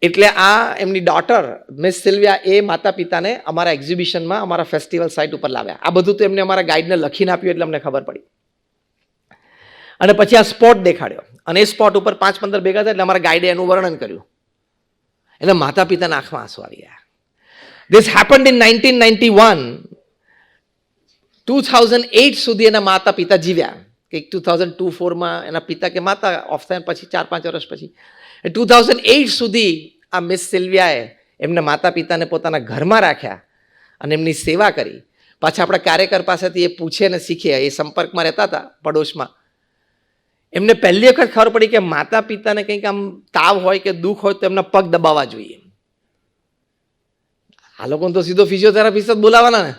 એટલે આ એમની ડોટર મિસ સિલ્વિયા એ માતા પિતાને અમારા એક્ઝિબિશનમાં, અમારા ફેસ્ટિવલ સાઇટ ઉપર લાવ્યા. આ બધું તો એમને અમારા ગાઈડને લખીને આપ્યું એટલે અમને ખબર પડી. અને પછી આ સ્પોટ દેખાડ્યો, અને એ સ્પોટ ઉપર 5-15 ભેગા થાય એટલે અમારા ગાઈડે એનું વર્ણન કર્યું. એટલે માતા પિતાના આંખમાં આંસુ આવી ગયા. This happened in 1991. 2008 સુધી એના માતા પિતા જીવ્યા. કે 2002-04માં એના પિતા કે માતા ઓફ થયા પછી 4-5 વર્ષ પછી 2008 સુધી આ મિસ સિલ્વિયાએ એમના માતા પિતાને પોતાના ઘરમાં રાખ્યા અને એમની સેવા કરી. પાછા આપણા કાર્યકર પાસેથી એ પૂછે ને શીખે, એ સંપર્કમાં રહેતા હતા પડોશમાં. એમને પહેલી વખત ખબર પડી કે માતા પિતાને કંઈક આમ તાવ હોય કે દુઃખ હોય તો એમના પગ દબાવવા જોઈએ. આ લોકોને તો સીધો ફિઝિયોથેરાપિસ્ટ જ બોલાવાના ને,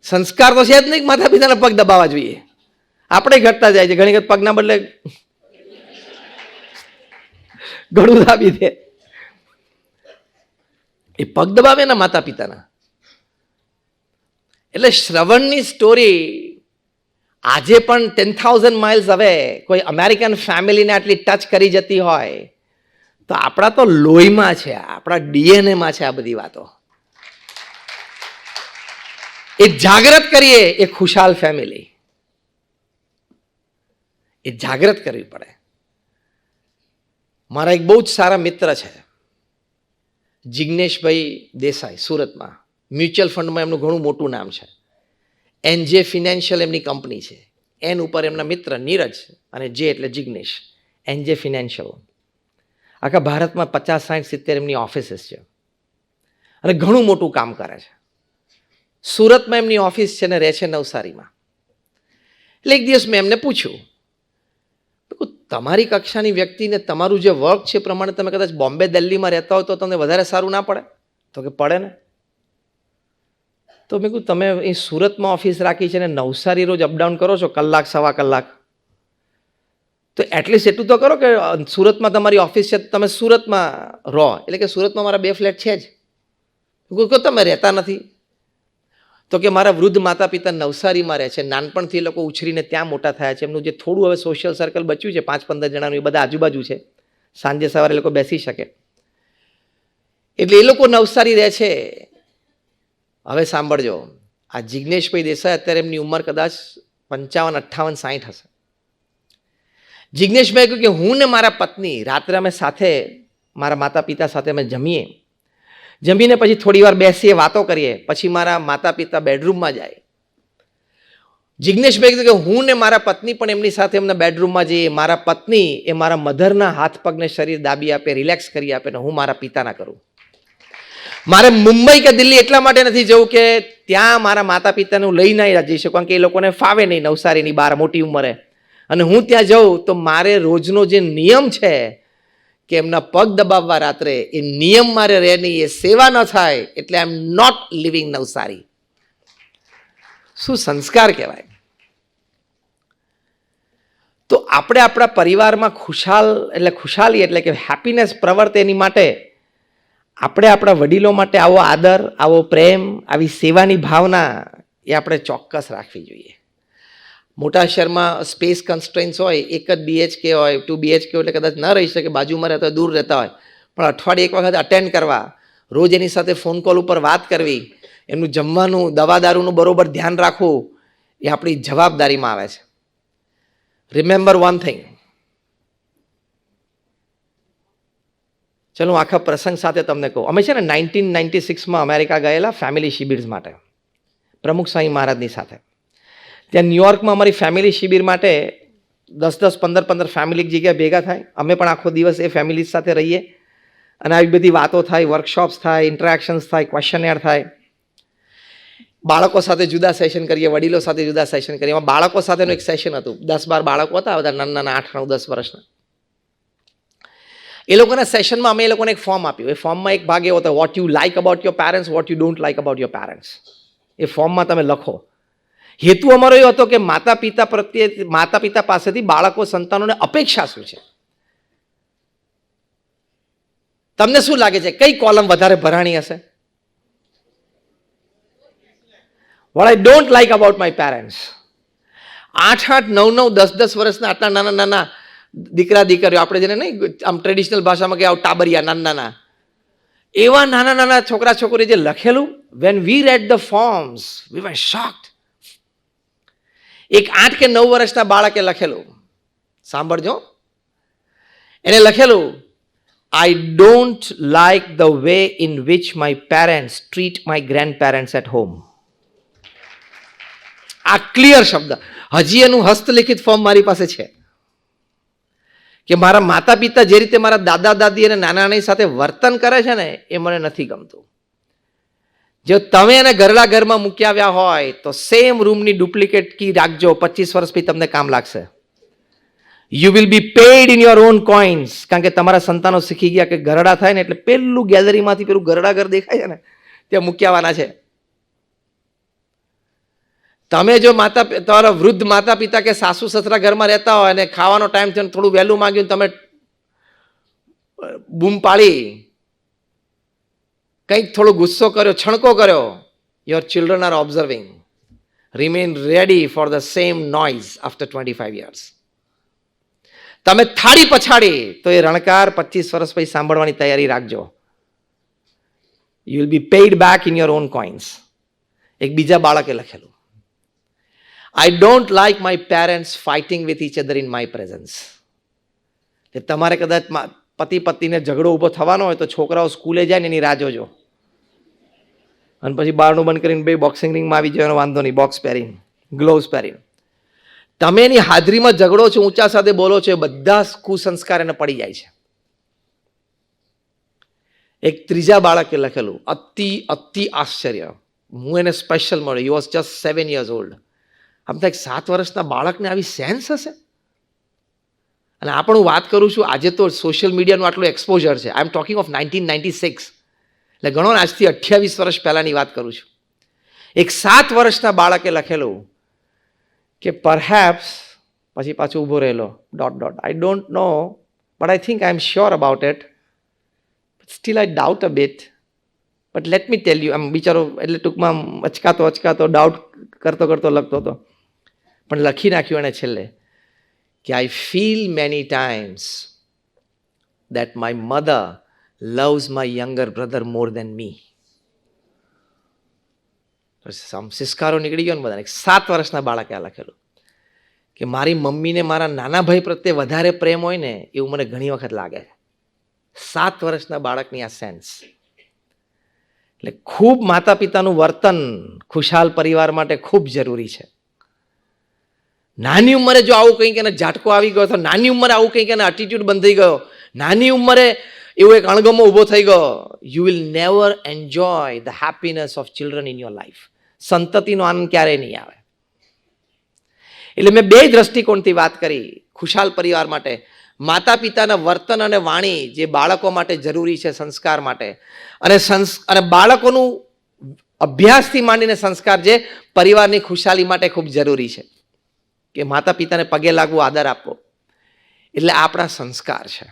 સંસ્કાર તો છે જ નહીં માતા પિતાના પગ દબાવવા જોઈએ. આપણે ઘટતા જાય છે, ઘણી વખત પગના બદલે ઘણું દાબી દે. એ પગ દબાવે ને માતા પિતાના. એટલે શ્રવણની સ્ટોરી આજે પણ 10,000 માઇલ્સ હવે કોઈ અમેરિકન ફેમિલીને આટલી ટચ કરી જતી હોય તો આપણા તો લોહીમાં છે, આપણા DNA-માં છે આ બધી વાતો. એ જાગૃત કરીએ, એ ખુશાલ ફેમિલી, એ જાગૃત કરવી પડે. મારા એક બહુ જ સારા મિત્ર છે જિગ્નેશભાઈ દેસાઈ, સુરતમાં મ્યુચ્યુઅલ ફંડમાં એમનું ઘણું મોટું નામ છે. NJ ફિનાન્શિયલ એમની કંપની છે. એન ઉપર એમના મિત્ર નીરજ અને જે એટલે જિગ્નેશ. NJ ફિનાન્શિયલ આખા ભારતમાં 50-60-70 એમની ઓફિસીસ છે અને ઘણું મોટું કામ કરે છે. સુરતમાં એમની ઓફિસ છે ને રહે છે નવસારીમાં. એટલે એક દિવસ મેં એમને પૂછ્યું, તમારી કક્ષાની વ્યક્તિને તમારું જે વર્ક છે પ્રમાણે તમે કદાચ બોમ્બે દિલ્હીમાં રહેતા હોય તો તમને વધારે સારું ના પડે? તો કે પડે ને. તો મેં કહ્યું તમે અહીં સુરતમાં ઓફિસ રાખી છે ને નવસારી રોજ અપડાઉન કરો છો કલાક-સવા કલાક, તો એટલીસ્ટ એટલું તો કરો કે સુરતમાં તમારી ઓફિસ છે તમે સુરતમાં રહો. એટલે કે સુરતમાં મારા 2 ફ્લેટ છે જ. તમે રહેતા નથી? તો કે મારા વૃદ્ધ માતા પિતા નવસારીમાં રહે છે, નાનપણથી એ લોકો ઉછરીને ત્યાં મોટા થયા છે. એમનું જે થોડું હવે સોશિયલ સર્કલ બચ્યું છે 5-15 જણાનું, એ બધા આજુબાજુ છે, સાંજે સવારે એ લોકો બેસી શકે. એટલે એ લોકો નવસારી રહે છે. હવે સાંભળજો, આ જિગ્નેશભાઈ દેસાઈ અત્યારે એમની ઉંમર કદાચ 55, 58, 60 હશે. જિગ્નેશભાઈ કહ્યું કે હું ને મારા પત્ની રાત્રે અમે સાથે મારા માતા પિતા સાથે અમે જમીને પછી થોડી વાર બેસીએ, વાતો કરીએ, પછી મારા માતા પિતા બેડરૂમમાં જાય. જિગ્નેશભાઈ કીધું કે હું ને મારા પત્ની પણ એમની સાથે એમના બેડરૂમમાં જઈએ. મારા પત્ની એ મારા મધરના હાથ પગને શરીર દાબી આપે, રિલેક્સ કરી આપે, ને હું મારા પિતાના કરું. મારે મુંબઈ કે દિલ્હી એટલા માટે નથી જવું કે ત્યાં મારા માતા પિતાને હું લઈ નહીં જઈ શકું, કારણ કે એ લોકોને ફાવે નહીં નવસારીની બહાર મોટી ઉંમરે. અને હું ત્યાં જાઉં તો મારે રોજનો જે નિયમ છે કે એમના પગ દબાવવા રાત્રે એ નિયમ મારે રહે નહીં, એ સેવા ન થાય, એટલે આઈ એમ નોટ લિવિંગ નવસારી. શું સંસ્કાર કહેવાય. તો આપણે આપણા પરિવારમાં ખુશાલી એટલે કે હેપીનેસ પ્રવર્તે એની માટે આપણે આપણા વડીલો માટે આવો આદર, આવો પ્રેમ, આવી સેવાની ભાવના એ આપણે ચોક્કસ રાખવી જોઈએ. મોટા શહેરમાં સ્પેસ કન્સ્ટ્રેન્સ હોય, એક જ BHK હોય, 2 BHK એટલે કદાચ ન રહી શકે, બાજુમાં રહેતા હોય, દૂર રહેતા હોય, પણ અઠવાડિયે એક વખત અટેન્ડ કરવા, રોજ એની સાથે ફોન કોલ ઉપર વાત કરવી, એમનું જમવાનું, દવા દારૂનું બરોબર ધ્યાન રાખવું, એ આપણી જવાબદારીમાં આવે છે. Remember one thing. ચલો આખા પ્રસંગ સાથે તમને કહું. અમે છે ને 1996માં અમેરિકા ગયેલા ફેમિલી શિબિર માટે, પ્રમુખ સ્વામી મહારાજની સાથે. ત્યાં ન્યુયોર્કમાં અમારી ફેમિલી શિબિર માટે 10-10, 15-15 ફેમિલી જગ્યાએ ભેગા થાય. અમે પણ આખો દિવસ એ ફેમિલી સાથે રહીએ અને આવી બધી વાતો થાય, વર્કશોપ્સ થાય, ઇન્ટરેક્શન્સ થાય, ક્વેશ્ચનએર થાય. બાળકો સાથે જુદા સેશન કરીએ, વડીલો સાથે જુદા સેશન કરીએ. એમાં બાળકો સાથેનું એક સેશન હતું. 10-12 બાળકો હતા, બધા નાના 8, 9, 10 વર્ષના. એ લોકોના સેશનમાં અમે એ લોકોને એક ફોર્મ આપ્યું. એ ફોર્મમાં એક ભાગ એવો હતો, what you like about your parents, what you don't like about your parents. એ ફોર્મમાં તમે લખો. હેતુ અમારો એ હતો કે માતા પિતા પાસેથી બાળકો, સંતાનોને અપેક્ષા શું છે. તમને શું લાગે છે કઈ કોલમ વધારે ભરાણી હશે? What I don't like about my parents. 8, 9, 10 વર્ષના આટલા નાના દીકરા દીકરીઓ, આપણે જેને નહીં આમ ટ્રેડિશનલ ભાષામાં કે ટાબરિયા, નાના એવા નાના છોકરા છોકરી જે લખેલું, when we read the forms we were shocked. એક 8 કે 9 વર્ષના બાળકે લખેલું, સાંભળજો, એને લખેલું, I don't like the way in which my parents treat my grandparents at home. આ ક્લિયર શબ્દ. હજી એનું હસ્તલિખિત ફોર્મ મારી પાસે છે કે મારા માતા પિતા જે રીતે મારા દાદા દાદી અને નાના નાની સાથે વર્તન કરે છે ને, એ મને નથી ગમતું. જો તમે એને ઘરડા ઘરમાં મૂકી આવ્યા હોય તો સેમ રૂમની ડુપ્લિકેટ કી રાખજો, 25 વર્ષ પછી તમને કામ લાગશે. You will be paid in your own coins. કારણ કે તમારા સંતાનો શીખી ગયા કે ઘરડા થાય ને એટલે પેલું ગેલેરીમાંથી પેલું ઘરડા ઘર દેખાય છે ને, ત્યાં મૂકી આવવાના છે. તમે જો તમારા વૃદ્ધ માતા પિતા કે સાસુ સસરા ઘરમાં રહેતા હોય અને ખાવાનો ટાઈમ થયો થોડું વહેલું માંગ્યું, તમે બૂમ પાડી, કંઈક થોડો ગુસ્સો કર્યો, છણકો કર્યો, your children are observing. Remain ready for the same noise after 25 years. તમે થાળી પછાડી તો એ રણકાર 25 વર્ષ પછી સાંભળવાની તૈયારી રાખજો. You will be paid back in your own coins. એક બીજા બાળકે લખેલું, I don't like my parents fighting with each other in my presence. તમારે કદાચ પતિ પત્નીને ઝઘડો ઊભો થવાનો હોય તો છોકરાઓ સ્કૂલે જાય ને એની રાહ જોજો, અને પછી બારણું બંધ કરીને બે બોક્સિંગ રિંગમાં આવી જાય, વાંધો નહીં, બોક્સ પહેરીને, ગ્લોવ્સ પહેરીને. તમે એની હાજરીમાં ઝઘડો છો, ઊંચા સાથે બોલો છો, એ બધા કુસંસ્કાર એને પડી જાય છે. એક ત્રીજા બાળકે લખેલું, અતિ આશ્ચર્ય, હું એને સ્પેશિયલ મળ્યો. He was just 7 years old. આમ તો એક 7 વર્ષના બાળકને આવી સેન્સ હશે? અને આ પણ હું વાત કરું છું, આજે તો સોશિયલ મીડિયાનું આટલું એક્સપોઝર છે. આઈ એમ ટોકિંગ ઓફ 1996, એટલે ઘણો આજથી 28 વર્ષ પહેલાંની વાત કરું છું. એક 7 વર્ષના બાળકે લખેલું કે પરહેપ્સ, પછી પાછું ઊભો રહેલો, ... I don't know, but I think I am sure about it, steel I doubt a bit, but let me tell you. આમ બિચારો એટલે ટૂંકમાં અચકાતો ડાઉટ કરતો લખતો હતો, પણ લખી નાખ્યું એણે છેલ્લે કે I feel many times that my mother loves my younger brother more than me. સંસ્કારો નીકળી ગયો ને બધાને. 7 વર્ષના બાળકે આ લખેલું કે મારી મમ્મીને મારા નાના ભાઈ પ્રત્યે વધારે પ્રેમ હોય ને એવું મને ઘણી વખત લાગે છે. 7 વર્ષના બાળકની આ સેન્સ. એટલે ખૂબ માતા પિતાનું વર્તન ખુશાલ પરિવાર માટે ખૂબ જરૂરી છે. નાની ઉંમરે જો આવું કંઈક એને ઝાટકો આવી ગયો, તો નાની ઉંમરે આવું કંઈક એને એટીટ્યુડ બંધ થઈ ગયો, નાની ઉંમરે એવો એક અણગમો ઊભો થઈ ગયો, you will never enjoy the happiness of children in your life. સંતતિનો આનંદ ક્યારેય નહીં આવે. એટલે મેં 2 દ્રષ્ટિકોણથી વાત કરી ખુશાલ પરિવાર માટે. માતા પિતાના વર્તન અને વાણી જે બાળકો માટે જરૂરી છે સંસ્કાર માટે, અને બાળકોનું અભ્યાસથી માંડીને સંસ્કાર જે પરિવારની ખુશાલી માટે ખૂબ જરૂરી છે, કે માતા પિતાને પગે લાગવું, આદર આપવો, એટલે આપણા સંસ્કાર છે.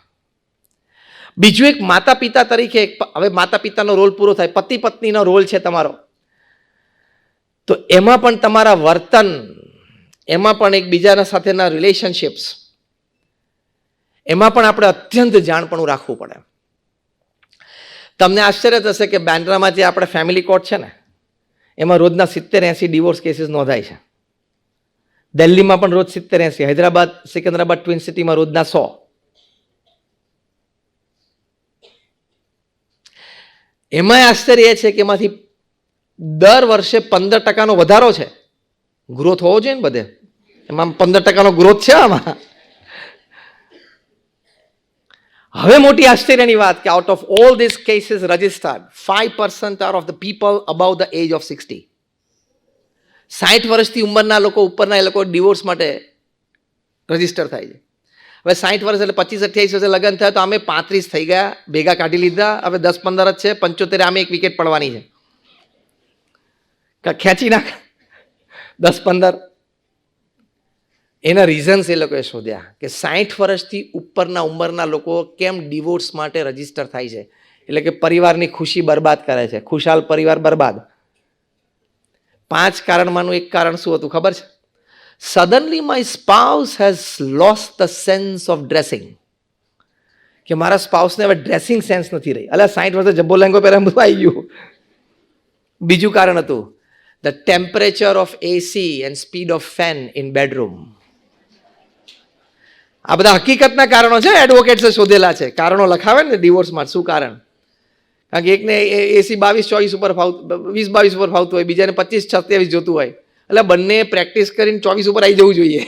બીજું એક માતા પિતા તરીકે, હવે માતા પિતાનો રોલ પૂરો થાય, પતિ પત્નીનો રોલ છે તમારો, તો એમાં પણ તમારા વર્તન, એમાં પણ એકબીજાના સાથેના રિલેશનશિપ્સ, એમાં પણ આપણે અત્યંત જાણપણું રાખવું પડે. તમને આશ્ચર્ય થશે કે બાંદ્રામાં જે આપણે ફેમિલી કોર્ટ છે ને, એમાં રોજના 70-80 ડિવોર્સ કેસીસ નોંધાય છે. દિલ્હીમાં પણ રોજ 70-80, હૈદરાબાદ, સિકંદરાબાદ, ટ્વિન સિટીમાં રોજના 100. એમાં આશ્ચર્ય એ છે કે એમાંથી દર વર્ષે 15% વધારો છે. ગ્રોથ હોવો જોઈએ ને બધે, એમાં 15% ગ્રોથ છે આમાં. હવે મોટી આશ્ચર્યની વાત કે out of all this cases registered, 5% are of the people about the age of 60. 60 વર્ષથી ઉંમરના લોકો ઉપરના, એ લોકો ડિવોર્સ માટે રજિસ્ટર થાય છે. હવે 60 વર્ષ એટલે 25-28 વર્ષે લગ્ન થયા, તો અમે 35 થઈ ગયા, ભેગા કાઢી લીધા, હવે 10-15 જ છે, 75 આમે એક વિકેટ પડવાની છે, ખેંચી નાખ 10-15. એના રીઝન્સ એ લોકોએ શોધ્યા કે 60 વર્ષથી ઉપરના ઉંમરના લોકો કેમ ડિવોર્સ માટે રજિસ્ટર થાય છે, એટલે કે પરિવારની ખુશી બરબાદ કરે છે, ખુશાલ પરિવાર બરબાદ. 5 કારણમાંનું એક કારણ શું હતું ખબર છે? Suddenly my spouse has lost the sense of dressing. કે મારા સ્પાઉસને હવે ડ્રેસિંગ સેન્સ નથી રહી. અલા 60 વર્ષે જબ્બો લેંગો પહેરે બધું આવી ગયું. બીજું કારણ હતું the temperature of AC and speed of fan in bedroom. આ બધા હકીકતના કારણો છે, એડવોકેટ્સે શોધેલા છે. કારણો લખાવે ને ડિવોર્સમાં, શું કારણ? કારણ કે એકને એસી 22-24 ઉપર 20-22 ઉપર ફાવતું હોય, બીજાને 25-27 જોતું હોય, એટલે બંને પ્રેક્ટિસ કરીને 24 ઉપર આવી જવું જોઈએ.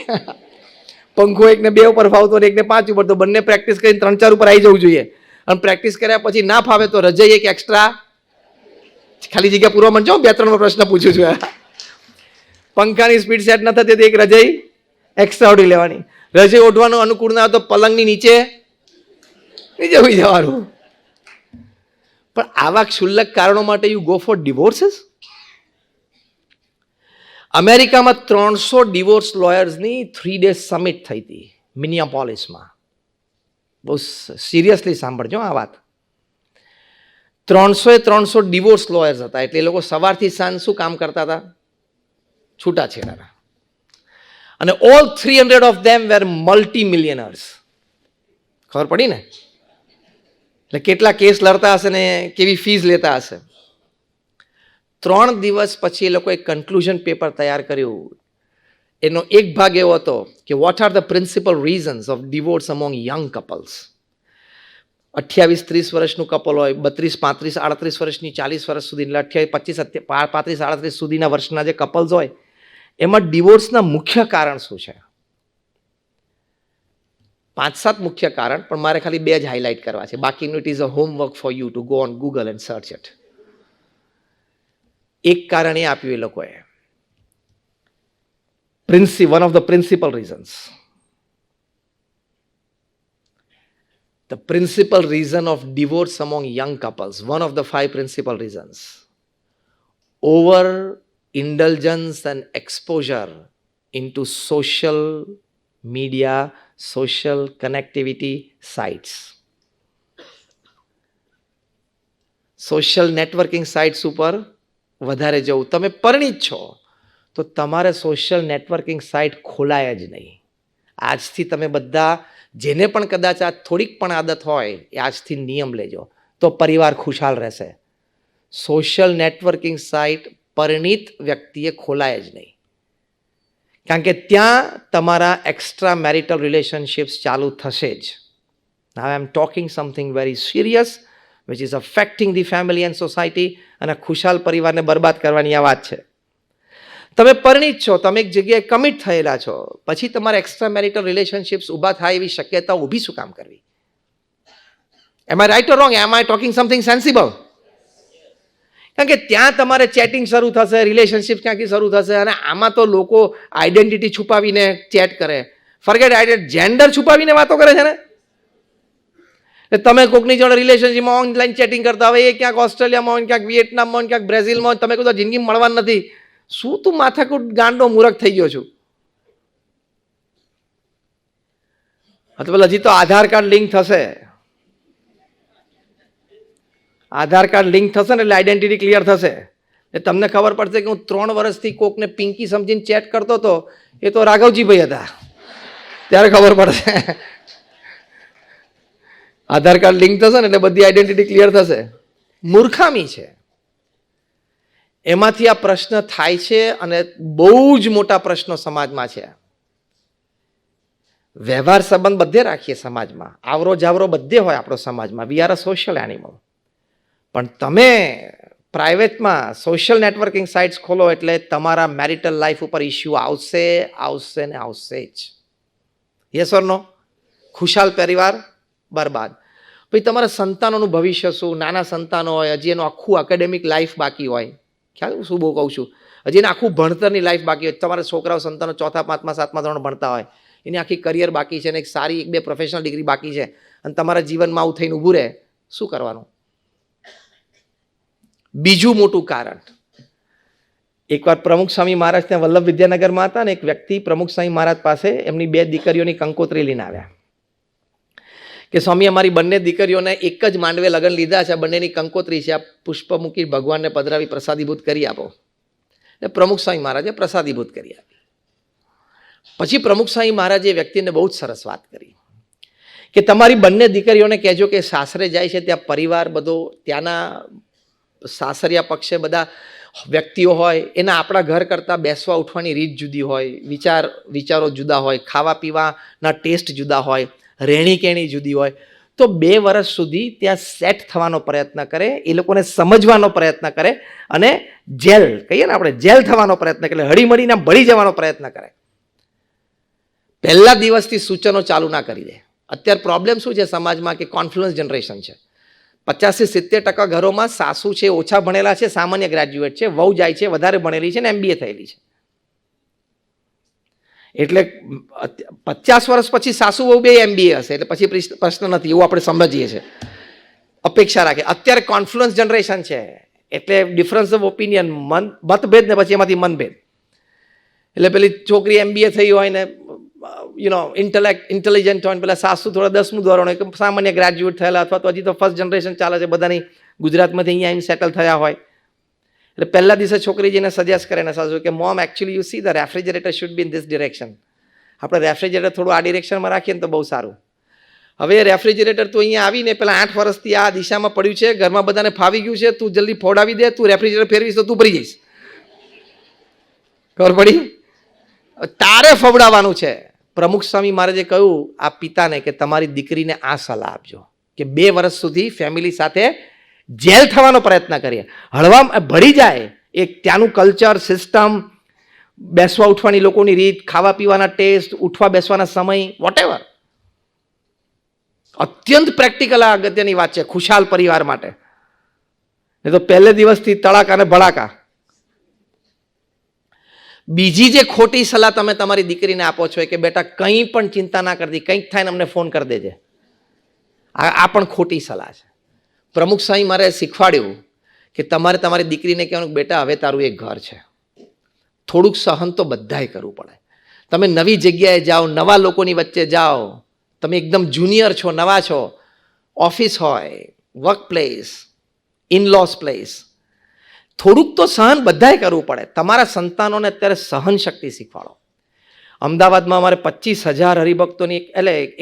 પંખો એકને 2 ઉપર ફાવતો હોય, એકને 5 ઉપર, તો બંને પ્રેક્ટિસ કરીને 3-4 ઉપર આવી જવું જોઈએ. અને પ્રેક્ટિસ કર્યા પછી ના ફાવે તો રજાઈ એક એક્સ્ટ્રા ખાલી જગ્યા પૂરવા માંડજો. 2-3 પ્રશ્ન પૂછું છું. પંખાની સ્પીડ સેટ ન થતી, એક રજાઈ એક્સ્ટ્રા ઓડી લેવાની. રજાઈ ઓઢવાનું અનુકૂળ ના હોય તો પલંગની નીચે હોઈ જવાનું. પણ આવા ક્ષુલ્લક કારણો માટે યુ ગો ફોર ડિવોર્સીસ? અમેરિકામાં 300 ડિવોર્સ લોયર્સની 3 ડે સમિટ થઈ હતી મિનિયાપોલિસમાં. બહુ સિરિયસલી સાંભળજો આ વાત. 300 ડિવોર્સ લોયર્સ હતા. એટલે એ લોકો સવારથી સાંજ શું કામ કરતા હતા? છૂટાછેડાના. અને all 300 of them were multi millionaires. ખબર પડી ને? એટલે કેટલા કેસ લડતા હશે ને કેવી ફીસ લેતા હશે. 3 દિવસ પછી એ લોકોએ કન્ક્લુઝન પેપર તૈયાર કર્યું. એનો એક ભાગ એવો હતો કે what are the principal reasons of divorce among young couples. 28-30 વર્ષનું કપલ હોય, 32-35-38 વર્ષની, 40 વર્ષ સુધી, એટલે 25-35-38 સુધીના વર્ષના જે કપલ્સ હોય, એમાં ડિવોર્સના મુખ્ય કારણ શું છે? 5-7 મુખ્ય કારણ, પણ મારે ખાલી 2 જ હાઇલાઇટ કરવા છે. બાકીનું it is a homework for you to go on Google and search it. એક કારણ એ આપ્યું એ લોકોએ, one of the principal reasons. The principal reason of divorce among young couples, one of the 5 principal reasons, over indulgence and exposure into social media, social connectivity sites. Social networking sites ઉપર વધારે જવું. તમે પરિણીત છો તો તમારે social networking site ખોલાય જ નહીં. આજથી તમે બધા, જેને પણ કદાચ આ થોડીક પણ આદત હોય, એ આજથી નિયમ લેજો, તો પરિવાર ખુશાલ રહેશે. સોશિયલ નેટવર્કિંગ સાઇટ પરિણીત વ્યક્તિએ ખોલાય જ નહીં. કારણ કે ત્યાં તમારા એક્સ્ટ્રા મેરિટલ રિલેશનશિપ્સ ચાલુ થશે જ. Now I am talking something very serious which is affecting the family and society, અને ખુશાલ પરિવારને બરબાદ કરવાની આ વાત છે. તમે પરિણીત છો, તમે એક જગ્યાએ કમિટ થયેલા છો, પછી તમારે એક્સ્ટ્રા મેરિટલ રિલેશનશિપ્સ ઊભા થાય એવી શક્યતા ઊભી શું કામ કરવી? Am I right or wrong? Am I talking something sensible? કારણ કે ત્યાં તમારે ચેટિંગ શરૂ થશે, રિલેશનશિપ ક્યાંથી શરૂ થશે, અને આમાં તો લોકો આઈડેન્ટિટી છુપાવીને ચેટ કરે. ફરગેટ આઈડેન્ટિટી, જેન્ડર છુપાવીને વાતો કરે છે ને. તમે કોઈકની જોડે રિલેશનશીપમાં ઓનલાઈન ચેટિંગ કરતા હોય, એ ક્યાંક ઓસ્ટ્રેલિયામાં હોય, ક્યાંક વિયેટનામમાં હોય, ક્યાંક બ્રાઝિલમાં હોય, તમે કોઈ જિંદગી મળવા નથી. શું તું માથાકૂટ ગાંડો મૂરખ થઈ ગયો છું? અથવા હજી તો આધાર કાર્ડ લિંક થશે. આધાર કાર્ડ લિંક થશે ને એટલે આઈડેન્ટિટી ક્લિયર થશે. એ તમને ખબર પડશે કે હું 3 વર્ષથી કોકને પિંકી સમજીને ચેટ કરતો હતો, એ તો રાઘવજીભાઈ હતા. ત્યારે ખબર પડશે. આધાર કાર્ડ લિંક થશે ને એટલે બધી આઈડેન્ટિટી ક્લિયર થશે. મૂર્ખામી છે. એમાંથી આ પ્રશ્ન થાય છે અને બહુ જ મોટા પ્રશ્નો સમાજમાં છે. વ્યવહાર સંબંધ બધે રાખીએ સમાજમાં, આવરો જાવરો બધે હોય આપણો સમાજમાં. We are a social animal. પણ તમે પ્રાઇવેટમાં સોશિયલ નેટવર્કિંગ સાઇટ્સ ખોલો એટલે તમારા મેરિટલ લાઈફ ઉપર ઇસ્યુ આવશે ને આવશે જ. યસ ઓર નો? ખુશાલ પરિવાર બરબાદ. પછી તમારા સંતાનોનું ભવિષ્ય શું? નાના સંતાનો હોય, હજી એનું આખું એકેડેમિક લાઈફ બાકી હોય. ખ્યાલ શું બહુ કહું છું? હજી એને આખું ભણતરની લાઈફ બાકી હોય. તમારા છોકરાઓ સંતાનો 4થા 5મા 7મા ધોરણ ભણતા હોય, એની આખી કરિયર બાકી છે અને એક સારી 1-2 પ્રોફેશનલ ડિગ્રી બાકી છે, અને તમારા જીવનમાં આવું થઈને ઊભું રહે, શું કરવાનું? બીજું મોટું કારણ, એકવાર પ્રમુખ સ્વામી મહારાજ ત્યાં વલ્લભ વિદ્યાનગરમાં હતા ને એક વ્યક્તિ પ્રમુખ સ્વામી મહારાજ પાસે એમની 2 દીકરીઓની કંકોત્રી લઈને આવ્યા કે સ્વામી અમારી બંને દીકરીઓને એક જ માંડવે લગ્ન લીધા છે, બંનેની કંકોત્રી છે, આ પુષ્પ મૂકી ભગવાનને પધરાવી પ્રસાદીભૂત કરી આપો. એટલે પ્રમુખ સ્વામી મહારાજે પ્રસાદીભૂત કરી આપી. પછી પ્રમુખ સ્વામી મહારાજે વ્યક્તિને બહુ જ સરસ વાત કરી કે તમારી બંને દીકરીઓને કહેજો કે સાસરે જાય છે ત્યાં પરિવાર બધો, ત્યાંના સાસરિયા પક્ષે બધા વ્યક્તિઓ હોય, એના આપણા ઘર કરતાં બેસવા ઉઠવાની રીત જુદી હોય, વિચારો જુદા હોય, ખાવા પીવાના ટેસ્ટ જુદા હોય, રહેણી કહેણી જુદી હોય. તો 2 વર્ષ સુધી ત્યાં સેટ થવાનો પ્રયત્ન કરે, એ લોકોને સમજવાનો પ્રયત્ન કરે અને જેલ કહીએ ને આપણે, જેલ થવાનો પ્રયત્ન કરે, હળીમળીને ભળી જવાનો પ્રયત્ન કરે. પહેલા દિવસથી સૂચનો ચાલુ ના કરી દે. અત્યારે પ્રોબ્લેમ શું છે સમાજમાં કે કોન્ફ્લુઅન્સ જનરેશન છે. 50-70% ઘરોમાં સાસુ છે ઓછા ભણેલા છે, સામાન્ય ગ્રેજ્યુએટ છે, વહુ જાય છે વધારે ભણેલી છે ને MBA થયેલી છે. એટલે 50 વર્ષ પછી સાસુ વહુ બે MBA હશે એટલે પછી પ્રશ્ન નથી, એવું આપણે સમજીએ છીએ, અપેક્ષા રાખે. અત્યારે કોન્ફ્લુઅન્સ જનરેશન છે એટલે ડિફરન્સ ઓફ ઓપિનિયન, મતભેદ ને પછી એમાંથી મનભેદ. એટલે પેલી છોકરી MBA થઈ હોય ને ઇન્ટેલિજન્ટ હોય, પેલા સાસુ થોડા 10મું ધોરણ હોય, સામાન્ય ગ્રેજ્યુએટ થયેલા અથવા તો હજી તો ફર્સ્ટ જનરેશન ચાલે છે બધાની, ગુજરાતમાંથી અહીંયા આવીને સેટલ થયા હોય. એટલે પહેલા દિવસે છોકરી જેને સજેસ્ટ કરે ને સાસુ કે mom actually you see the refrigerator should be in this direction. આપણે રેફ્રિજરેટર થોડું આ ડિરેક્શનમાં રાખીએ ને તો બહુ સારું. હવે રેફ્રિજરેટર તો અહીંયા આવીને પેલા 8 વર્ષથી આ દિશામાં પડ્યું છે, ઘરમાં બધાને ફાવી ગયું છે, તું જલ્દી ફોડાવી દે, તું રેફ્રિજરેટર ફેરવીશ તો તું ભરી જઈશ. ખબર પડી? તારે ફવડાવવાનું છે. પ્રમુખ સ્વામી મહારાજે કહ્યું આ પિતાને કે તમારી દીકરીને આ સલાહ આપજો કે 2 વર્ષ સુધી ફેમિલી સાથે જેલ થવાનો પ્રયત્ન કરીએ, હળવા ભળી જાય. એક ત્યાંનું કલ્ચર, સિસ્ટમ, બેસવા ઉઠવાની લોકોની રીત, ખાવા પીવાના ટેસ્ટ, ઉઠવા બેસવાના સમય, વોટેવર. અત્યંત પ્રેક્ટિકલ આ અગત્યની વાત છે ખુશાલ પરિવાર માટે. નહીં તો પહેલે દિવસથી તડાકા અને ભડાકા. બીજી જે ખોટી સલાહ તમે તમારી દીકરીને આપો છો કે બેટા કંઈ પણ ચિંતા ના કરતી, કંઈક થાય ને અમને ફોન કરી દેજે, આ પણ ખોટી સલાહ છે. પ્રમુખ સ્વામી મારે શીખવાડ્યું કે તમારે તમારી દીકરીને કહેવાનું બેટા હવે તારું એક ઘર છે, થોડુંક સહન તો બધાએ કરવું પડે. તમે નવી જગ્યાએ જાઓ, નવા લોકોની વચ્ચે જાઓ, તમે એકદમ જુનિયર છો, નવા છો, ઓફિસ હોય, વર્ક પ્લેસ, ઇનલોસ પ્લેસ, થોડુંક તો સહન બધાએ કરવું પડે. તમારા સંતાનોને અત્યારે સહન શક્તિ શીખવાડો. અમદાવાદમાં અમારે 25,000 હરિભક્તોની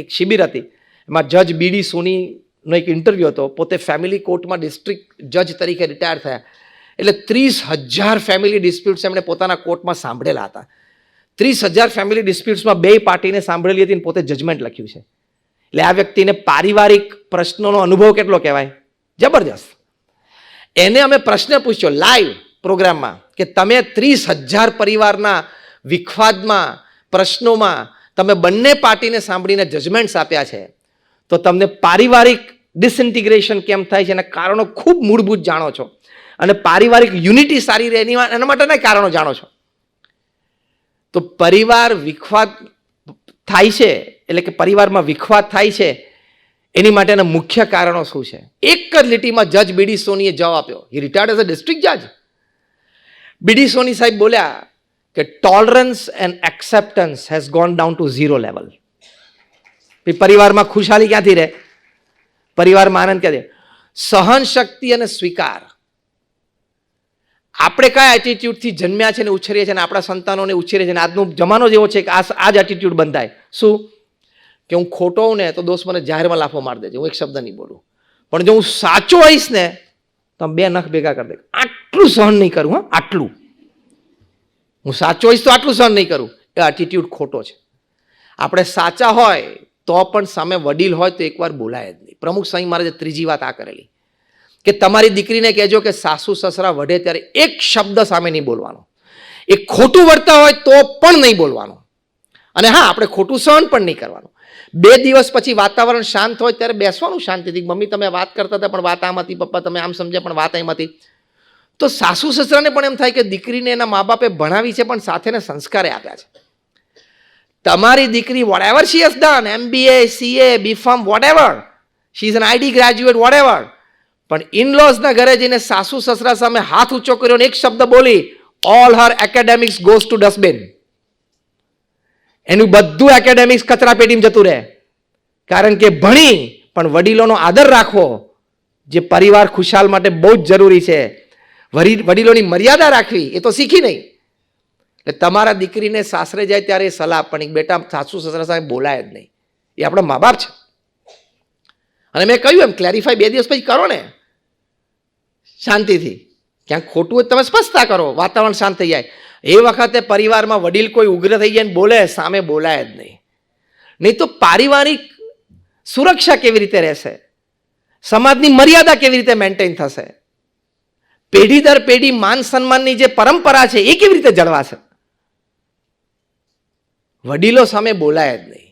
એક શિબિર હતી. એમાં જજ BD સોનીનો એક ઇન્ટરવ્યૂ હતો. પોતે ફેમિલી કોર્ટમાં ડિસ્ટ્રિક્ટ જજ તરીકે રિટાયર થયા. એટલે 30,000 ફેમિલી ડિસ્પ્યુટ્સ એમણે પોતાના કોર્ટમાં સાંભળેલા હતા. 30,000 ફેમિલી ડિસ્પ્યુટ્સમાં 2 પાર્ટીને સાંભળેલી હતી અને પોતે જજમેન્ટ લખ્યું છે. એટલે આ વ્યક્તિને પારિવારિક પ્રશ્નોનો અનુભવ કેટલો કહેવાય, જબરજસ્ત. એને અમે પ્રશ્ન પૂછ્યો લાઈવ પ્રોગ્રામમાં કે તમે 30,000 પરિવારના વિખવાદમાં, પ્રશ્નોમાં તમે બંને પાર્ટીને સાંભળીને જજમેન્ટ્સ આપ્યા છે, તો તમને પારિવારિક ડિસઇન્ટિગ્રેશન કેમ થાય છે એના કારણો ખૂબ મૂળભૂત જાણો છો, અને પારિવારિક યુનિટી સારી રહે એના માટેના કારણો જાણો છો. તો પરિવાર વિખવાદ થાય છે એટલે કે પરિવારમાં વિખવાદ થાય છે એની માટેના મુખ્ય કારણો શું છે? એક જ લીટીમાં જજ બીડી સોનીએ જવાબ આપ્યો. He retired as a district જજ. બીડી સોની સાહેબ બોલ્યા કે tolerance and acceptance has gone down to 0 level. પરિવારમાં ખુશાલી ક્યાંથી રહે? પરિવારમાં આનંદ ક્યાંથી? સહન શક્તિ અને સ્વીકાર. આપણે કયા એટીટ્યુડથી જન્મ્યા છે ને ઉછેરીએ છીએ, આપણા સંતાનોને ઉછેરીએ છીએ, આજનો જમાનો જેવો છે કે આ જ એટીટ્યુડ બંધાય. શું કે હું ખોટો હોઉં ને તો દોસ્ત મને જાહેરમાં લાફો મારી દેજો, હું એક શબ્દ નહીં બોલું. પણ જો હું સાચો હોઈશ ને તો 2 નખ ભેગા કરી દે. આટલું સહન નહીં કરું. હા, આટલું હું સાચો હોઈશ તો આટલું સહન નહીં કરું. એ એટીટ્યુડ ખોટો છે. આપણે સાચા હોય તો પણ સામે વડીલ હોય તો એકવાર બોલાય જ નહીં. પ્રમુખ સ્વામી મહારાજે ત્રીજી વાત આ કરેલી કે તમારી દીકરીને કહેજો કે સાસુ સસરા વઢે ત્યારે એક શબ્દ સામે નહીં બોલવાનો. એ ખોટું વર્તા હોય તો પણ નહીં બોલવાનું. અને હા, આપણે ખોટું સહન પણ નહીં કરવાનું. 2 દિવસ પછી વાતાવરણ શાંત હોય ત્યારે બેસવાનું શાંતિથી. મમ્મી તમે વાત કરતા હતા પણ વાત આમ હતી, પપ્પા તમે આમ સમજ્યા પણ વાત એમ હતી. તો સાસુ સસરાને પણ એમ થાય કે દીકરીને એના મા બાપે ભણાવી છે પણ સાથેને સંસ્કારે આપ્યા છે. તમારી દીકરી whatever she has done, MBA, CA, BPharm, whatever, she is an ID graduate, whatever, પણ ઇનલોઝના ઘરે જઈને સાસુ સસરા સામે હાથ ઊંચો કર્યો ને એક શબ્દ બોલી, all her academics goes to dustbin. એનું બધું એકેડેમિક્સ કચરા પેટીમાં જતું રહે. કારણ કે ભણી પણ વડીલોનો આદર રાખવો જે પરિવાર ખુશાલ માટે બહુ જ જરૂરી છે. વડીલોની મર્યાદા રાખવી એ તો શીખી નહીં. એટલે તમારા દીકરીને સાસરે જાય ત્યારે એ સલાહ આપવાની, બેટા સાસુ સસરા સામે બોલાય જ નહીં. એ આપણા મા બાપ છે. અને મેં કહ્યું એમ ક્લેરિફાઈ 2 દિવસ પછી કરો ને શાંતિથી. ક્યાંક ખોટું હોય તમે સ્પષ્ટતા કરો, વાતાવરણ શાંત થઈ જાય. એ વખતે પરિવારમાં વડીલ કોઈ ઉગ્ર થઈ જાય ને બોલે, સામે બોલાય જ નહીં. નહીં તો પારિવારિક સુરક્ષા કેવી રીતે રહેશે? સમાજની મર્યાદા કેવી રીતે મેન્ટેન થશે? પેઢી દર પેઢી માન સન્માનની જે પરંપરા છે એ કેવી રીતે જળવાશે? વડીલો સામે બોલાય જ નહીં.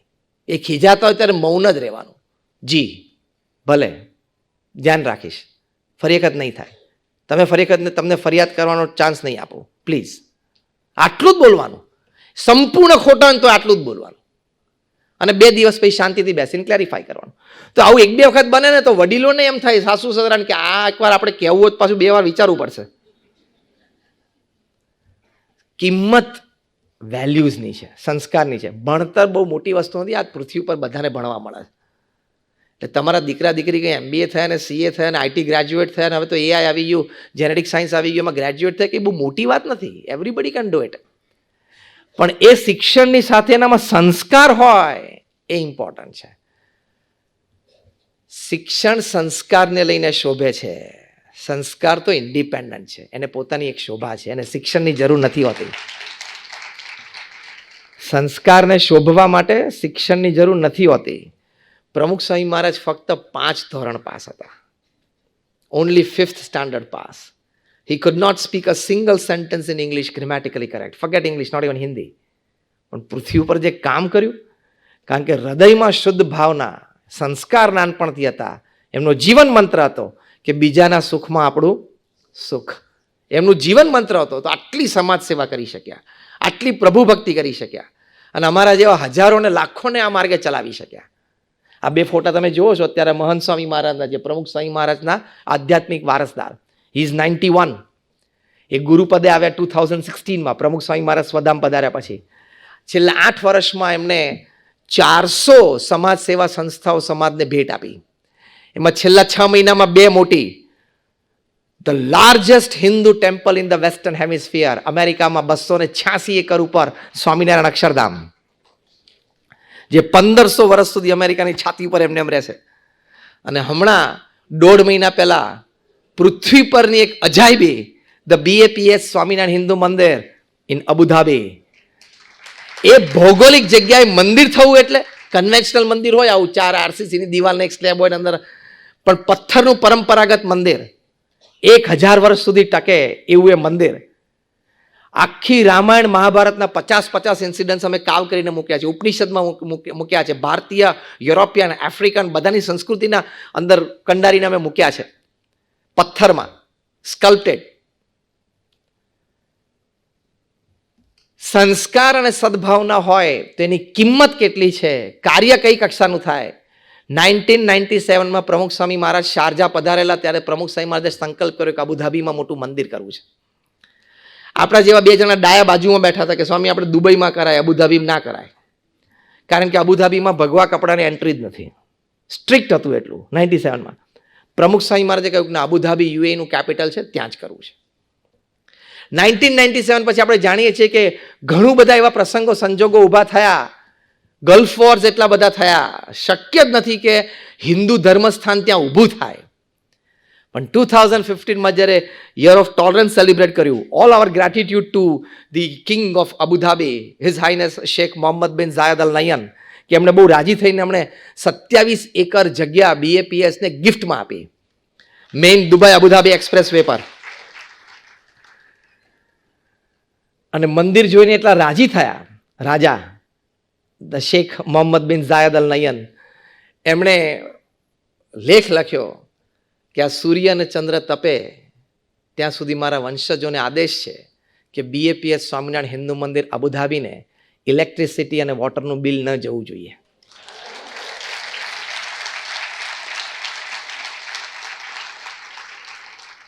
એ ખીજાતા હોય ત્યારે મૌન જ રહેવાનું. જી ભલે, ધ્યાન રાખીશ, ફરી વખત નહીં થાય. તમે ફરી વખત તમને ફરિયાદ કરવાનો ચાન્સ નહીં આપો, પ્લીઝ. આટલું જ બોલવાનું. સંપૂર્ણ ખોટા તો આટલું જ બોલવાનું. અને 2 દિવસ પછી શાંતિથી બેસીને ક્લેરિફાઈ કરવાનું. તો આવું 1-2 વખત બને ને તો વડીલોને એમ થાય સાસુ સસરાને કે આ એકવાર આપણે કહેવું હોય પાછું 2 વાર વિચારવું પડશે. કિંમત વેલ્યુઝની છે, સંસ્કારની છે. ભણતર બહુ મોટી વસ્તુ નથી. આ પૃથ્વી પર બધાને ભણવા મળે છે. એટલે તમારા દીકરા દીકરી કંઈ MBA થયા ને CA થયા ને IT ગ્રેજ્યુએટ થયા ને હવે તો AI આવી ગયું, જેનેટિક સાયન્સ આવી ગયું, એમાં ગ્રેજ્યુએટ થાય કે બહુ મોટી વાત નથી. Everybody can do it. પણ એ શિક્ષણની સાથે એનામાં સંસ્કાર હોય એ ઇમ્પોર્ટન્ટ છે. શિક્ષણ સંસ્કારને લઈને શોભે છે. સંસ્કાર તો ઇન્ડિપેન્ડન્ટ છે, એને પોતાની એક શોભા છે, એને શિક્ષણની જરૂર નથી હોતી. સંસ્કારને શોભવા માટે શિક્ષણની જરૂર નથી હોતી. પ્રમુખ સ્વામી મહારાજ ફક્ત 5 ધોરણ પાસ હતા. Only 5th standard pass. He could not speak a single sentence in English grammatically correct. Forget English, not even Hindi. પણ પૃથ્વી ઉપર જે કામ કર્યું, કારણ કે હૃદયમાં શુદ્ધ ભાવના, સંસ્કાર નાનપણથી હતા. એમનો જીવન મંત્ર હતો કે બીજાના સુખમાં આપણું સુખ. એમનું જીવન મંત્ર હતો. તો આટલી સમાજ સેવા કરી શક્યા, આટલી પ્રભુ ભક્તિ કરી શક્યા, અને અમારા જેવા હજારોને લાખોને આ માર્ગે ચલાવી શક્યા. આ 2 ફોટા તમે જુઓ છો અત્યારે મહંત સ્વામી મહારાજના, જે પ્રમુખ સ્વામી મહારાજના આધ્યાત્મિક વારસદાર. He is 91. એ ગુરુપદે આવ્યા 2016માં. પ્રમુખ સ્વામી મહારાજ સ્વધામ પધાર્યા પછી છેલ્લા 8 વર્ષમાં એમને 400 સમાજ સેવા સંસ્થાઓ સમાજને ભેટ આપી. એમાં છેલ્લા 6 મહિનામાં 2 મોટી, the largest Hindu temple in the western hemisphere, અમેરિકામાં 286 એકર ઉપર સ્વામિનારાયણ અક્ષરધામ, જે 1500 વર્ષ સુધી અમેરિકાની છાતી ઉપર એમને એમ રહેશે. અને હમણાં 1.5 મહિના પહેલા પૃથ્વી પરની એક અજાયબી, ધ BAPS સ્વામિનારાયણ હિન્દુ મંદિર ઇન અબુધાબી. એ ભૌગોલિક જગ્યાએ મંદિર થવું એટલે કન્વેન્શનલ મંદિર હોય આવું 4 RCCની દિવાલને એક સ્લેબ હોય અંદર, પણ પથ્થરનું પરંપરાગત મંદિર 1000 વર્ષ સુધી ટકે એવું એ મંદિર. આખી રામાયણ મહાભારતના 50 ઇન્સિડન્ટ્સ અમે કાવ કરીને મૂક્યા છે, ઉપનિષદમાં મૂક્યા છે, ભારતીય, યુરોપિયન, આફ્રિકન બધાની સંસ્કૃતિના અંદર કંડારીને અમે મૂક્યા છે, પથ્થરમાં સ્કલ્પ્ટેડ. સંસ્કાર અને સદભાવના હોય તેની કિંમત કેટલી છે, કાર્ય કઈ કક્ષાનું થાય, 1997માં પ્રમુખ સ્વામી મહારાજ શારજા પધારેલા ત્યારે પ્રમુખ સ્વામી મહારાજે સંકલ્પ કર્યો કે અબુધાબીમાં મોટું મંદિર કરવું છે. આપણા જેવા બે જણા ડાયા બાજુમાં બેઠા હતા કે સ્વામી આપણે દુબઈમાં કરાય, અબુધાબીમાં ના કરાય, કારણ કે અબુધાબીમાં ભગવા કપડાની એન્ટ્રી જ નથી. સ્ટ્રિક્ટ હતું એટલું 97માં. પ્રમુખ સ્વામી મહારાજે કહ્યું કે અબુધાબી યુએઈનું કેપિટલ છે, ત્યાં જ કરવું છે. 1997 પછી આપણે જાણીએ છીએ કે ઘણું બધા એવા પ્રસંગો સંજોગો ઊભા થયા, ગલ્ફ વોર્સ એટલા બધા થયા, શક્ય જ નથી કે હિન્દુ ધર્મસ્થાન ત્યાં ઊભું થાય. પણ 2015માં જ્યારે યર ઓફ ટોલરન્સ સેલિબ્રેટ કર્યું, all our gratitude to the king of Abu Dhabi, his highness Sheikh Mohammed bin Zayed અલ નયન, કે એમણે બહુ રાજી થઈને એમણે 27 એકર જગ્યા BAPSને ગિફ્ટમાં આપી, main Dubai Abu Dhabi express way પર. અને મંદિર જોઈને એટલા રાજી થયા રાજા the Sheikh Mohammed bin Zayed અલ નયન, એમણે લેખ લખ્યો કે આ સૂર્ય અને ચંદ્ર તપે ત્યાં સુધી મારા વંશજોને આદેશ છે કે BAPS સ્વામિનારાયણ હિન્દુ મંદિર અબુધાબીને ઇલેક્ટ્રિસિટી અને વોટરનું બિલ ન જવું જોઈએ.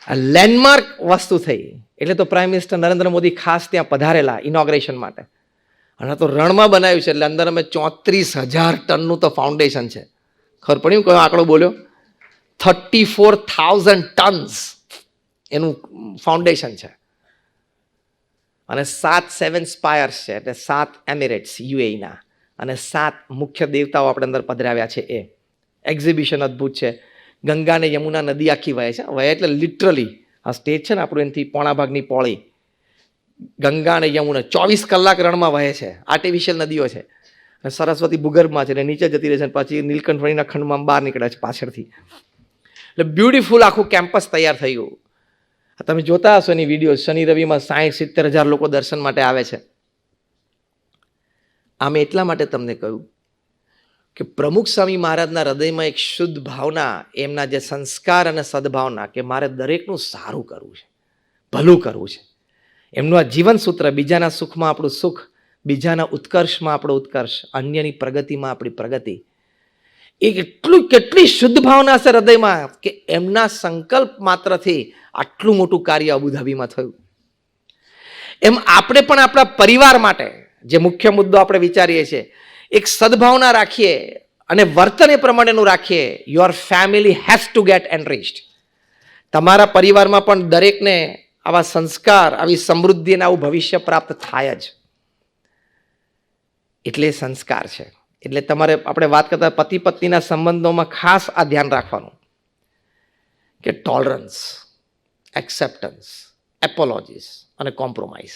આ લેન્ડમાર્ક વસ્તુ થઈ. એટલે તો પ્રાઇમ મિનિસ્ટર નરેન્દ્ર મોદી ખાસ ત્યાં પધારેલા ઇનોગ્રેશન માટે. અને તો રણમાં બનાવ્યું છે, એટલે અંદર અમે 34,000 ટનનું તો ફાઉન્ડેશન છે. ખબર પડી કયો આંકડો બોલ્યો? 34,000 ટન્સ એનું ફાઉન્ડેશન છે. અને 7 સ્પાયર્સ છે, એટલે 7 એમિરેટ્સ યુએઈના, અને 7 મુખ્ય દેવતાઓ આપણે અંદર પધરાવ્યા છે. એ એક્ઝિબિશન અદ્ભુત છે. ગંગા અને યમુના નદી આખી વહે છે. વહે એટલે લિટરલી આ સ્ટેજ છે ને આપણું, એનાથી પોણા ભાગની પોળી ગંગા અને યમુના 24 કલાક રણમાં વહે છે. આર્ટિફિશિયલ નદીઓ છે. અને સરસ્વતી ભૂગર્ભમાં છે, અને નીચે જતી રહે છે, પછી નીલકંઠ ખંડમાં બહાર નીકળે છે પાછળથી. એટલે બ્યુટીફુલ આખું કેમ્પસ તૈયાર થઈ ગયું. તમે જોતા હશો એની વિડીયો. શનિ રવિમાં 60-70 હજાર લોકો દર્શન માટે આવે છે. આમ એટલા માટે તમને કહ્યું કે પ્રમુખ સ્વામી મહારાજના હૃદયમાં એક શુદ્ધ ભાવના, એમના જે સંસ્કાર અને સદભાવના કે મારે દરેકનું સારું કરવું છે, ભલું કરવું છે. એમનું આ જીવન સૂત્ર, બીજાના સુખમાં આપણું સુખ, બીજાના ઉત્કર્ષમાં આપણો ઉત્કર્ષ, અન્યની પ્રગતિમાં આપણી પ્રગતિ, એ કેટલી શુદ્ધ ભાવના હશે હૃદયમાં કે એમના સંકલ્પ માત્રથી આટલું મોટું કાર્ય અબુધાબીમાં થયું. એમ આપણે પણ આપણા પરિવાર માટે જે મુખ્ય મુદ્દો આપણે વિચારીએ છીએ, એક સદભાવના રાખીએ અને વર્તન એ પ્રમાણેનું રાખીએ. Your family has to get enriched. તમારા પરિવારમાં પણ દરેકને આવા સંસ્કાર, આવી સમૃદ્ધિ અને આવું ભવિષ્ય પ્રાપ્ત થાય જ. એટલે સંસ્કાર છે. એટલે તમારે આપણે વાત કરતા પતિ પત્નીના સંબંધોમાં ખાસ આ ધ્યાન રાખવાનું કે ટોલરન્સ, એક્સેપ્ટન્સ, એપોલોજીસ અને compromise.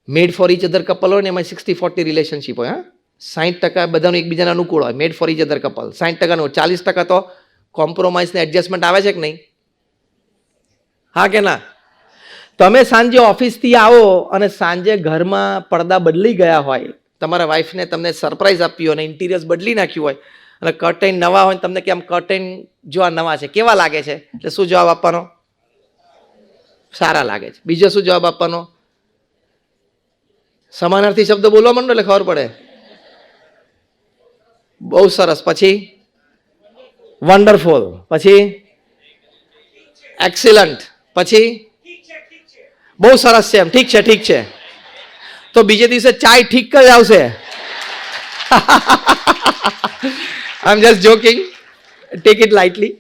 Made for each other couple હોય ને એમાં 60-40 રિલેશનશીપ હોય. 60% બધાનું એકબીજાને અનુકૂળ હોય, made for each other couple. 60%નું 40% તો કોમ્પ્રોમાઇઝ ને એડજસ્ટમેન્ટ આવે છે કે નહીં? હા કે ના? તમે સાંજે ઓફિસથી આવો અને સાંજે ઘરમાં પડદા બદલી ગયા હોય, તમારા વાઈફને તમને સરપ્રાઈઝ આપ્યું અને ઇન્ટિરિયર્સ બદલી નાખ્યું હોય, અને કર્ટેન નવા હોય, તમને કે આમ કર્ટેન જો આ નવા છે કેવા લાગે છે, એટલે શું જવાબ આપવાનો? સારા લાગે છે. બીજો શું જવાબ આપવાનો? સમાનાર્થી શબ્દ બોલવા માંડો એટલે ખબર પડે. બહુ સરસ. પછી વન્ડરફુલ, પછી એક્સિલન્ટ, પછી બહુ સરસ છે, એમ ઠીક છે, ઠીક છે. તો બીજે દિવસે ચાય ઠીક જ આવશે. I am just joking, take it lightly.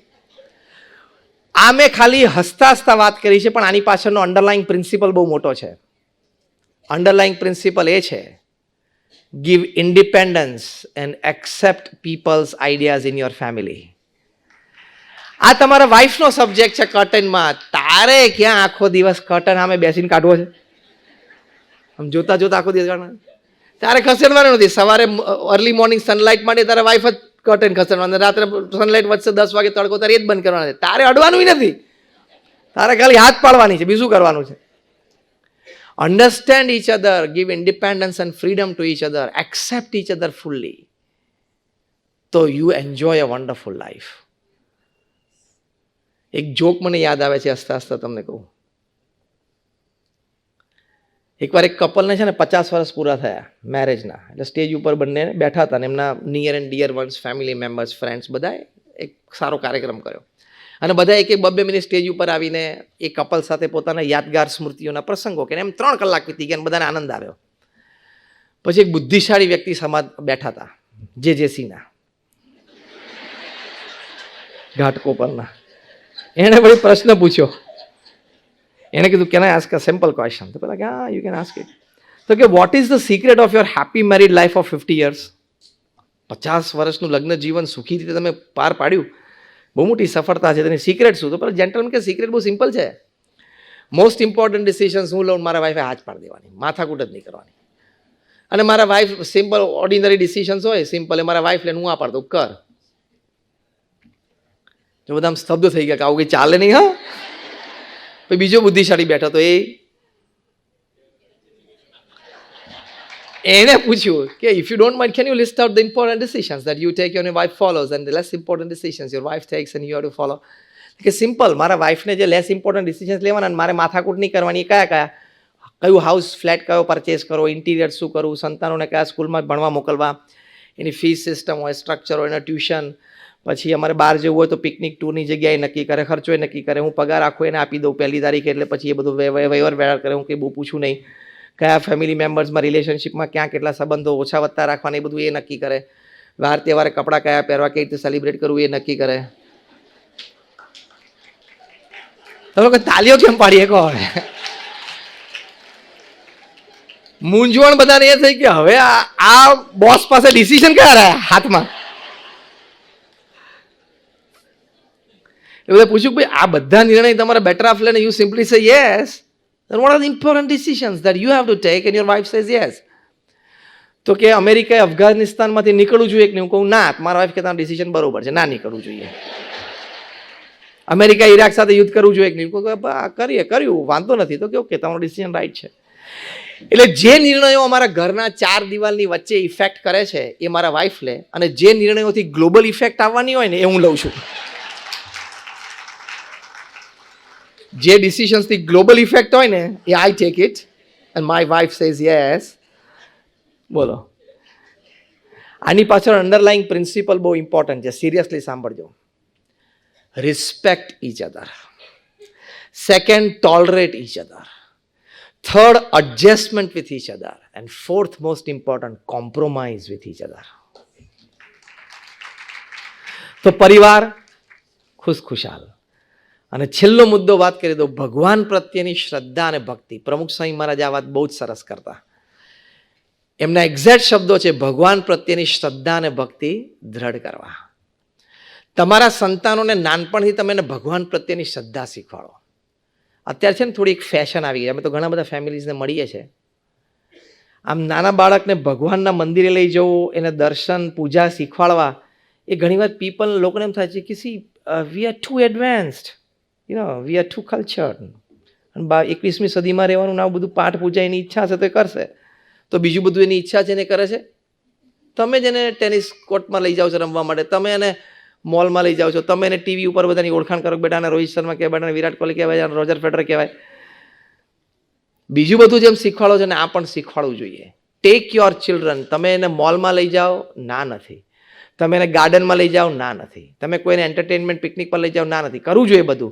આ મેં ખાલી હસતા હસતા વાત કરી છે, પણ આની પાછળનો અંડરલાઇંગ પ્રિન્સિપલ બહુ મોટો છે. અંડરલાઇંગ પ્રિન્સિપલ એ છે, give independence and accept people's ideas in your family. આ તમારા વાઈફનો સબ્જેક્ટ છે કર્ટનમાં. તારે ક્યાં આખો દિવસ કર્ટન સામે બેસીને કાઢવો છે? આમ જોતા જોતા આખો દિવસ તારે ખસેડવાનું નથી. સવારે અર્લી મોર્નિંગ સનલાઇટ માટે તારા વાઈફ જ કર્ટન ખસેડવાનું, રાત્રે સનલાઇટ વધશે 10 વાગે તડકો તારે એ જ બંધ કરવાનો છે. તારે અડવાનું નથી, તારે ખાલી હાથ પાડવાની છે, બીજું કરવાનું છે. Understand each other, give independence and freedom to each other, accept each other fully. So you enjoy a wonderful life. એક જોક મને યાદ આવે છે, હસતા હસતા તમને કહું. એકવાર એક કપલને છે ને 50 વર્ષ પૂરા થયા મેરેજના, એટલે સ્ટેજ ઉપર બંને બેઠા હતા ને એમના near and dear ones, family members, friends બધાએ એક સારો કાર્યક્રમ કર્યો અને બધા એક 2 મિનિટ સ્ટેજ ઉપર આવીને એ કપલ સાથે પોતાના યાદગાર સ્મૃતિઓના પ્રસંગો કે એમ 3 કલાક વીતી ગયા અને બધાને આનંદ આવ્યો. પછી એક બુદ્ધિશાળી વ્યક્તિ સમાજ બેઠા હતા, જેસીના ઘાટકોપરના. એણે વળી પ્રશ્ન પૂછ્યો. એણે કીધું can I ask a simple question? તો પેલા કે હા યુ કેન આસ્ક ઇટ. તો કે what is the secret of your happy married life of 50 years? 50 વર્ષનું લગ્ન જીવન સુખી રીતે તમે પાર પાડ્યું, બહુ મોટી સફળતા છે. તેની સિક્રેટ શું? તો પેલા જેન્ટલમેન કે સિક્રેટ બહુ સિમ્પલ છે. મોસ્ટ ઇમ્પોર્ટન્ટ ડિસિઝન્સ હું લઉં, મારા વાઈફે હાથ પાડી દેવાની, માથાકૂટ જ નહીં કરવાની. અને મારા વાઈફ સિમ્પલ ઓર્ડિનરી ડિસિઝન્સ હોય સિમ્પલ, એ મારા વાઈફ લઈને હું આ પાડતો કર. જો બધા આમ સ્તબ્ધ થઈ ગયા કે આવું કંઈ ચાલે નહીં. હા, પછી બીજો બુદ્ધિશાળી બેઠો તો એણે પૂછ્યું કે if you don't mind can you list out the important decisions that you take your wife follows and the less important decisions your wife takes and you have to follow. કે સિમ્પલ, મારા વાઇફને જે less important decisions લેવાના મારે માથાકૂટ નહીં કરવાની, એ કયા કયું હાઉસ ફ્લેટ કયો પરચેસ કરો, ઇન્ટિરિયર શું કરવું, સંતાનોને કયા સ્કૂલમાં ભણવા મોકલવા, એની ફીસ સિસ્ટમ હોય, સ્ટ્રક્ચર હોય, એના ટ્યુશન, પછી અમારે બહાર જવું હોય તો પિકનિક ટૂરની જગ્યાએ નક્કી કરે, ખર્ચો એ નક્કી કરે, હું પગાર આખો એને આપી દઉં 1 તારીખે, એટલે પછી એ બધું વ્યવહાર કરે, હું કંઈ બહુ પૂછું નહીં. કયા ફેમિલી મેમ્બર્સમાં રિલેશનશિપમાં ક્યાં કેટલા સંબંધો ઓછા વધતા રાખવાના એ બધું એ નક્કી કરે. વાર તહેવારે કપડાં કયા પહેરવા, કઈ રીતે સેલિબ્રેટ કરવું એ નક્કી કરે. તમે લોકો તાલીઓ કેમ પાડીએ કહો? મૂંઝવણ બધાને એ થઈ કે હવે આ બોસ પાસે ડિસિઝન કયા રહ્યા હાથમાં. એ બધા પૂછ્યું ભાઈ આ બધા નિર્ણય તમારે બેટર ઓફ લેને, you simply say yes, then what are the important decisions that you have to take and your wife says yes? તો કે અમેરિકાએ અફઘાનિસ્તાનમાંથી નીકળવું જોઈએ કે નહીં? હું કહું ના. મારા વાઈફ કે તમારું ડિસિઝન બરોબર છે, ના નીકળવું જોઈએ. અમેરિકા ઈરાક સાથે યુદ્ધ કરવું જોઈએ કે નહીં? કર્યું, વાંધો નથી. તો કે ઓકે, તમારું ડિસિઝન રાઈટ છે. એટલે જે નિર્ણયો અમારા ઘરના 4 દિવાલની વચ્ચે ઇફેક્ટ કરે છે એ મારા વાઈફ લે, અને જે નિર્ણયોથી ગ્લોબલ ઇફેક્ટ આવવાની હોય ને એ હું લઉં છું. જે ડિસિઝન્સથી ગ્લોબલ ઇફેક્ટ હોય ને એ I take it and my wife says yes. બોલો, આની પાછળ અંડરલાઇંગ પ્રિન્સિપલ બહુ ઇમ્પોર્ટન્ટ છે, સિરિયસલી સાંભળજો. Respect each other. Second, tolerate each other. Third, adjustment with each other. And fourth most important, compromise with each other. તો પરિવાર ખુશખુશાલ. અને છેલ્લો મુદ્દો વાત કરી દો, ભગવાન પ્રત્યેની શ્રદ્ધા અને ભક્તિ. પ્રમુખ સ્વામી મહારાજ આ વાત બહુ જ સરસ કરતા. એમના એક્ઝેક્ટ શબ્દો છે, ભગવાન પ્રત્યેની શ્રદ્ધા અને ભક્તિ દ્રઢ કરવા. તમારા સંતાનોને નાનપણથી તમે એને ભગવાન પ્રત્યેની શ્રદ્ધા શીખવાડો. અત્યારે છે ને થોડી એક ફેશન આવી ગઈ, અમે તો ઘણા બધા ફેમિલીઝને મળીએ છીએ. આમ નાના બાળકને ભગવાનના મંદિરે લઈ જવું, એને દર્શન પૂજા શીખવાડવા, એ ઘણીવાર લોકોને એમ થાય છે કે we are too advanced, we are too cultured. અને 21મી સદીમાં રહેવાનું ના બધું પાઠ પૂજા એની ઈચ્છા છે તો એ કરશે, તો બીજું બધું એની ઈચ્છા છે એને કરે છે. તમે જ એને ટેનિસ કોર્ટમાં લઈ જાઓ છો રમવા માટે, તમે એને મોલમાં લઈ જાઓ છો, તમે એને ટીવી ઉપર બધાની ઓળખાણ કરો, બેટાને રોહિત શર્મા કહેવાય, બેટાને વિરાટ કોહલી કહેવાય, રોજર ફેડરર કહેવાય. બીજું બધું જેમ શીખવાડો છો ને આ પણ શીખવાડવું જોઈએ. Take your children. તમે એને મોલમાં લઈ જાઓ, ના નથી. તમે એને ગાર્ડનમાં લઈ જાઓ, ના નથી. તમે કોઈને એન્ટરટેનમેન્ટ પિકનિક પર લઈ જાઓ, ના નથી. કરવું જોઈએ બધું,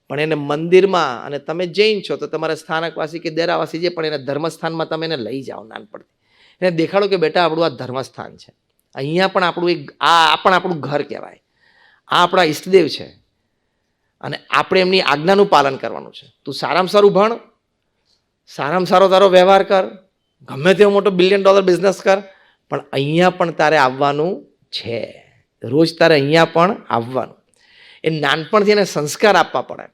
પણ એને મંદિરમાં, અને તમે જૈન છો તો તમારા સ્થાનકવાસી કે દેરાવાસી જે પણ એને ધર્મસ્થાનમાં તમે એને લઈ જાઓ નાનપણથી. એને દેખાડો કે બેટા આપણું આ ધર્મસ્થાન છે, અહીંયા પણ આપણું ઘર કહેવાય, આ આપણા ઈષ્ટદેવ છે, અને આપણે એમની આજ્ઞાનું પાલન કરવાનું છે. તું સારામાં સારું ભણ, સારામાં સારો તારો વ્યવહાર કર, ગમે તેવો મોટો $1 બિલિયન બિઝનેસ કર, પણ અહીંયા પણ તારે આવવાનું છે. રોજ તારે અહીંયા પણ આવવાનું. એ નાનપણથી એને સંસ્કાર આપવા પડે.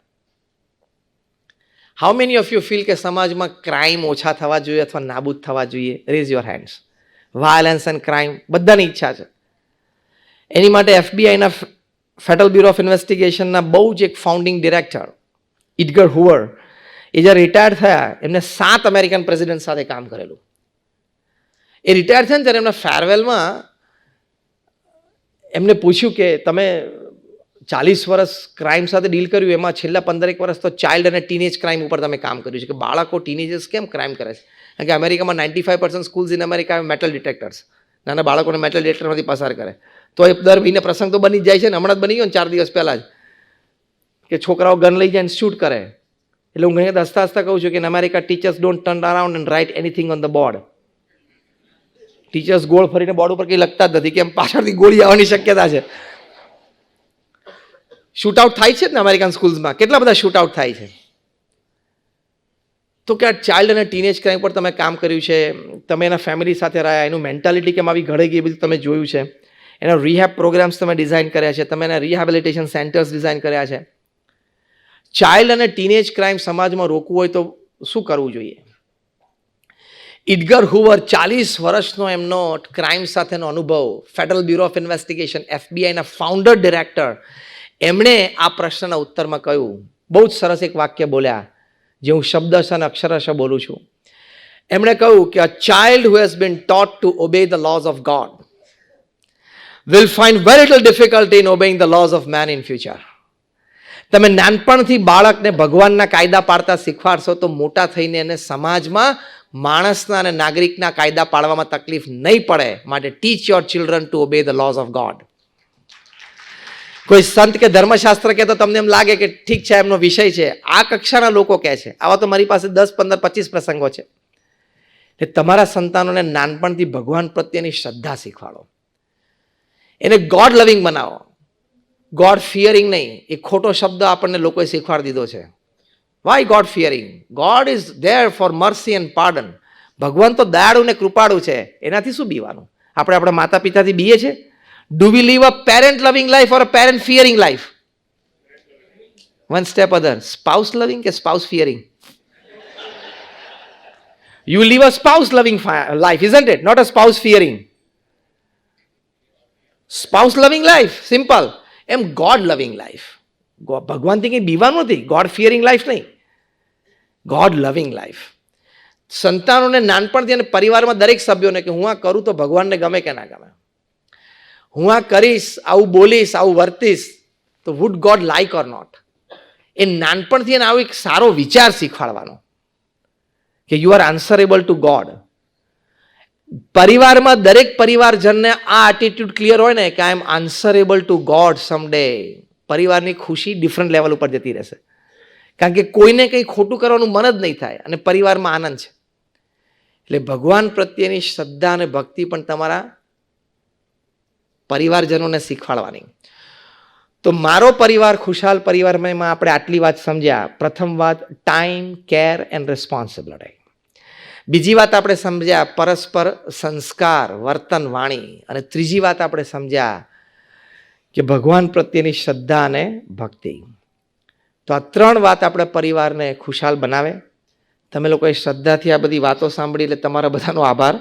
How many of you feel કે સમાજમાં ક્રાઇમ ઓછા થવા જોઈએ અથવા નાબૂદ થવા જોઈએ? Rays your hands. Violence and crime બધાની ઈચ્છા છે. એની માટે FBI ફેડરલ બ્યુરો ઓફ ઇન્વેસ્ટિગેશનના બહુ જ એક ફાઉન્ડિંગ ડિરેક્ટર ઇડગર હુવર, એ જ્યારે રિટાયર્ડ થયા, એમને 7 અમેરિકન પ્રેસિડેન્ટ સાથે કામ કરેલું. એ રિટાયર થયા ને ત્યારે એમના ફેરવેલમાં એમને પૂછ્યું કે તમે 40 વર્ષ ક્રાઇમ સાથે ડીલ કર્યું, એમાં છેલ્લા 15 વર્ષ તો ચાઇલ્ડ અને ટીનેજ ક્રાઇમ ઉપર તમે કામ કર્યું છે કે બાળકો ટીનેજર્સ કેમ ક્રાઇમ કરે છે. કારણ કે અમેરિકામાં 95% schools in America metal detectors, નાના બાળકોને મેટલ ડિટેક્ટરમાંથી પસાર કરે. તો એ દર મહિને પ્રસંગ તો બની જ જાય છે ને. હમણાં જ બની ગયો ને 4 દિવસ પહેલાં જ કે છોકરાઓ ગન લઈ જાય શૂટ કરે. એટલે હું ઘણી વખત હસતા હસતા કહું છું કે America teachers don't turn around and write anything on the board. Teachers ગોળ ફરીને બોર્ડ ઉપર કંઈ લખતા જ નથી કે એમ પાછળથી ગોળી આવવાની શક્યતા છે. શૂટઆઉટ થાય છે ને અમેરિકન સ્કૂલ્સમાં, કેટલા બધા શૂટઆઉટ થાય છે. તો કે આ ચાઇલ્ડ અને ટીનેજ ક્રાઇમ પર તમે કામ કર્યું છે, તમે એના ફેમિલી સાથે રહ્યા, એનું મેન્ટાલિટી કેમ આવી ઘડે ગઈ એ બધું તમે જોયું છે. એના રિહેબ પ્રોગ્રામ્સ તમે ડિઝાઇન કર્યા છે, તમે એના રિહેબિલિટેશન સેન્ટર્સ ડિઝાઇન કર્યા છે. ચાઇલ્ડ અને ટીનેજ ક્રાઇમ સમાજમાં રોકવું હોય તો શું કરવું જોઈએ? ઇડગર હુવર 40 વર્ષનો એમનો ક્રાઇમ સાથેનો અનુભવ, federal bureau of investigation FBI ના ફાઉન્ડર ડિરેક્ટર, એમણે આ પ્રશ્નના ઉત્તરમાં કહ્યું, બહુ જ સરસ એક વાક્ય બોલ્યા જે હું શબ્દશ અને અક્ષરશ બોલું છું. એમણે કહ્યું કે a child who has been taught to obey the laws of God will find very little difficulty in obeying the laws of man in future. તમે નાનપણથી બાળકને ભગવાનના કાયદા પાડતા શીખવાડશો તો મોટા થઈને એને સમાજમાં માણસના અને નાગરિકના કાયદા પાડવામાં તકલીફ નહીં પડે. માટે teach your children to obey the laws of God. કોઈ સંત કે ધર્મશાસ્ત્ર કે તો તમને એમ લાગે કે ઠીક છે, એમનો વિષય છે. આ કક્ષાના લોકો કહે છે. આવા તો મારી પાસે 10, 15, 25 પ્રસંગો છે. એટલે તમારા સંતાનોને નાનપણથી ભગવાન પ્રત્યેની શ્રદ્ધા શીખવાડો, એને ગોડ લવિંગ બનાવો, ગોડ ફિયરિંગ નહીં. એ ખોટો શબ્દ આપણને લોકોએ શીખવાડી દીધો છે. Why God fearing? God is there for mercy and pardon. ભગવાન તો દયાળુ ને કૃપાળુ છે, એનાથી શું બીવાનું? આપણે આપણા માતા પિતાથી બીએ છે? Do we live a parent loving life or a parent fearing life? One step other. Spouse loving ke spouse fearing? You live a spouse loving life, isn't it? Not a spouse fearing. Spouse loving life, simple. M God લવિંગ life. ભગવાનથી કંઈ બીવાનું નથી, God ફિયરિંગ life નહીં, God લવિંગ life. સંતાનોને નાનપણથી અને પરિવારમાં દરેક સભ્યોને કે હું આ કરું તો ભગવાનને ગમે કે ના ગમે, હું આ કરીશ, આવું બોલીશ, આવું વર્તીશ તો would God like or not. એ નાનપણથી એને આવો એક સારો વિચાર શીખવાડવાનો કે you are answerable to God. પરિવારમાં દરેક પરિવારજનને આ એટીટ્યુડ ક્લિયર હોય ને કે આઈ એમ આન્સરેબલ ટુ ગોડ સમડે, પરિવારની ખુશી ડિફરન્ટ લેવલ ઉપર જતી રહેશે. કારણ કે કોઈને કંઈ ખોટું કરવાનું મન જ નહીં થાય અને પરિવારમાં આનંદ છે. એટલે ભગવાન પ્રત્યેની શ્રદ્ધા અને ભક્તિ પણ તમારા પરિવારજનોને શીખવાડવાની. તો મારો પરિવાર ખુશાલ પરિવારમાં આપણે આટલી વાત સમજ્યા. પ્રથમ વાત ટાઈમ, કેર એન્ડ રિસ્પોન્સિબિલિટી. બીજી વાત આપણે સમજ્યા પરસ્પર સંસ્કાર, વર્તન, વાણી. અને ત્રીજી વાત આપણે સમજ્યા કે ભગવાન પ્રત્યેની શ્રદ્ધા અને ભક્તિ. તો આ 3 વાત આપણે પરિવારને ખુશાલ બનાવે. તમે લોકોએ શ્રદ્ધાથી આ બધી વાતો સાંભળી એટલે તમારા બધાનો આભાર.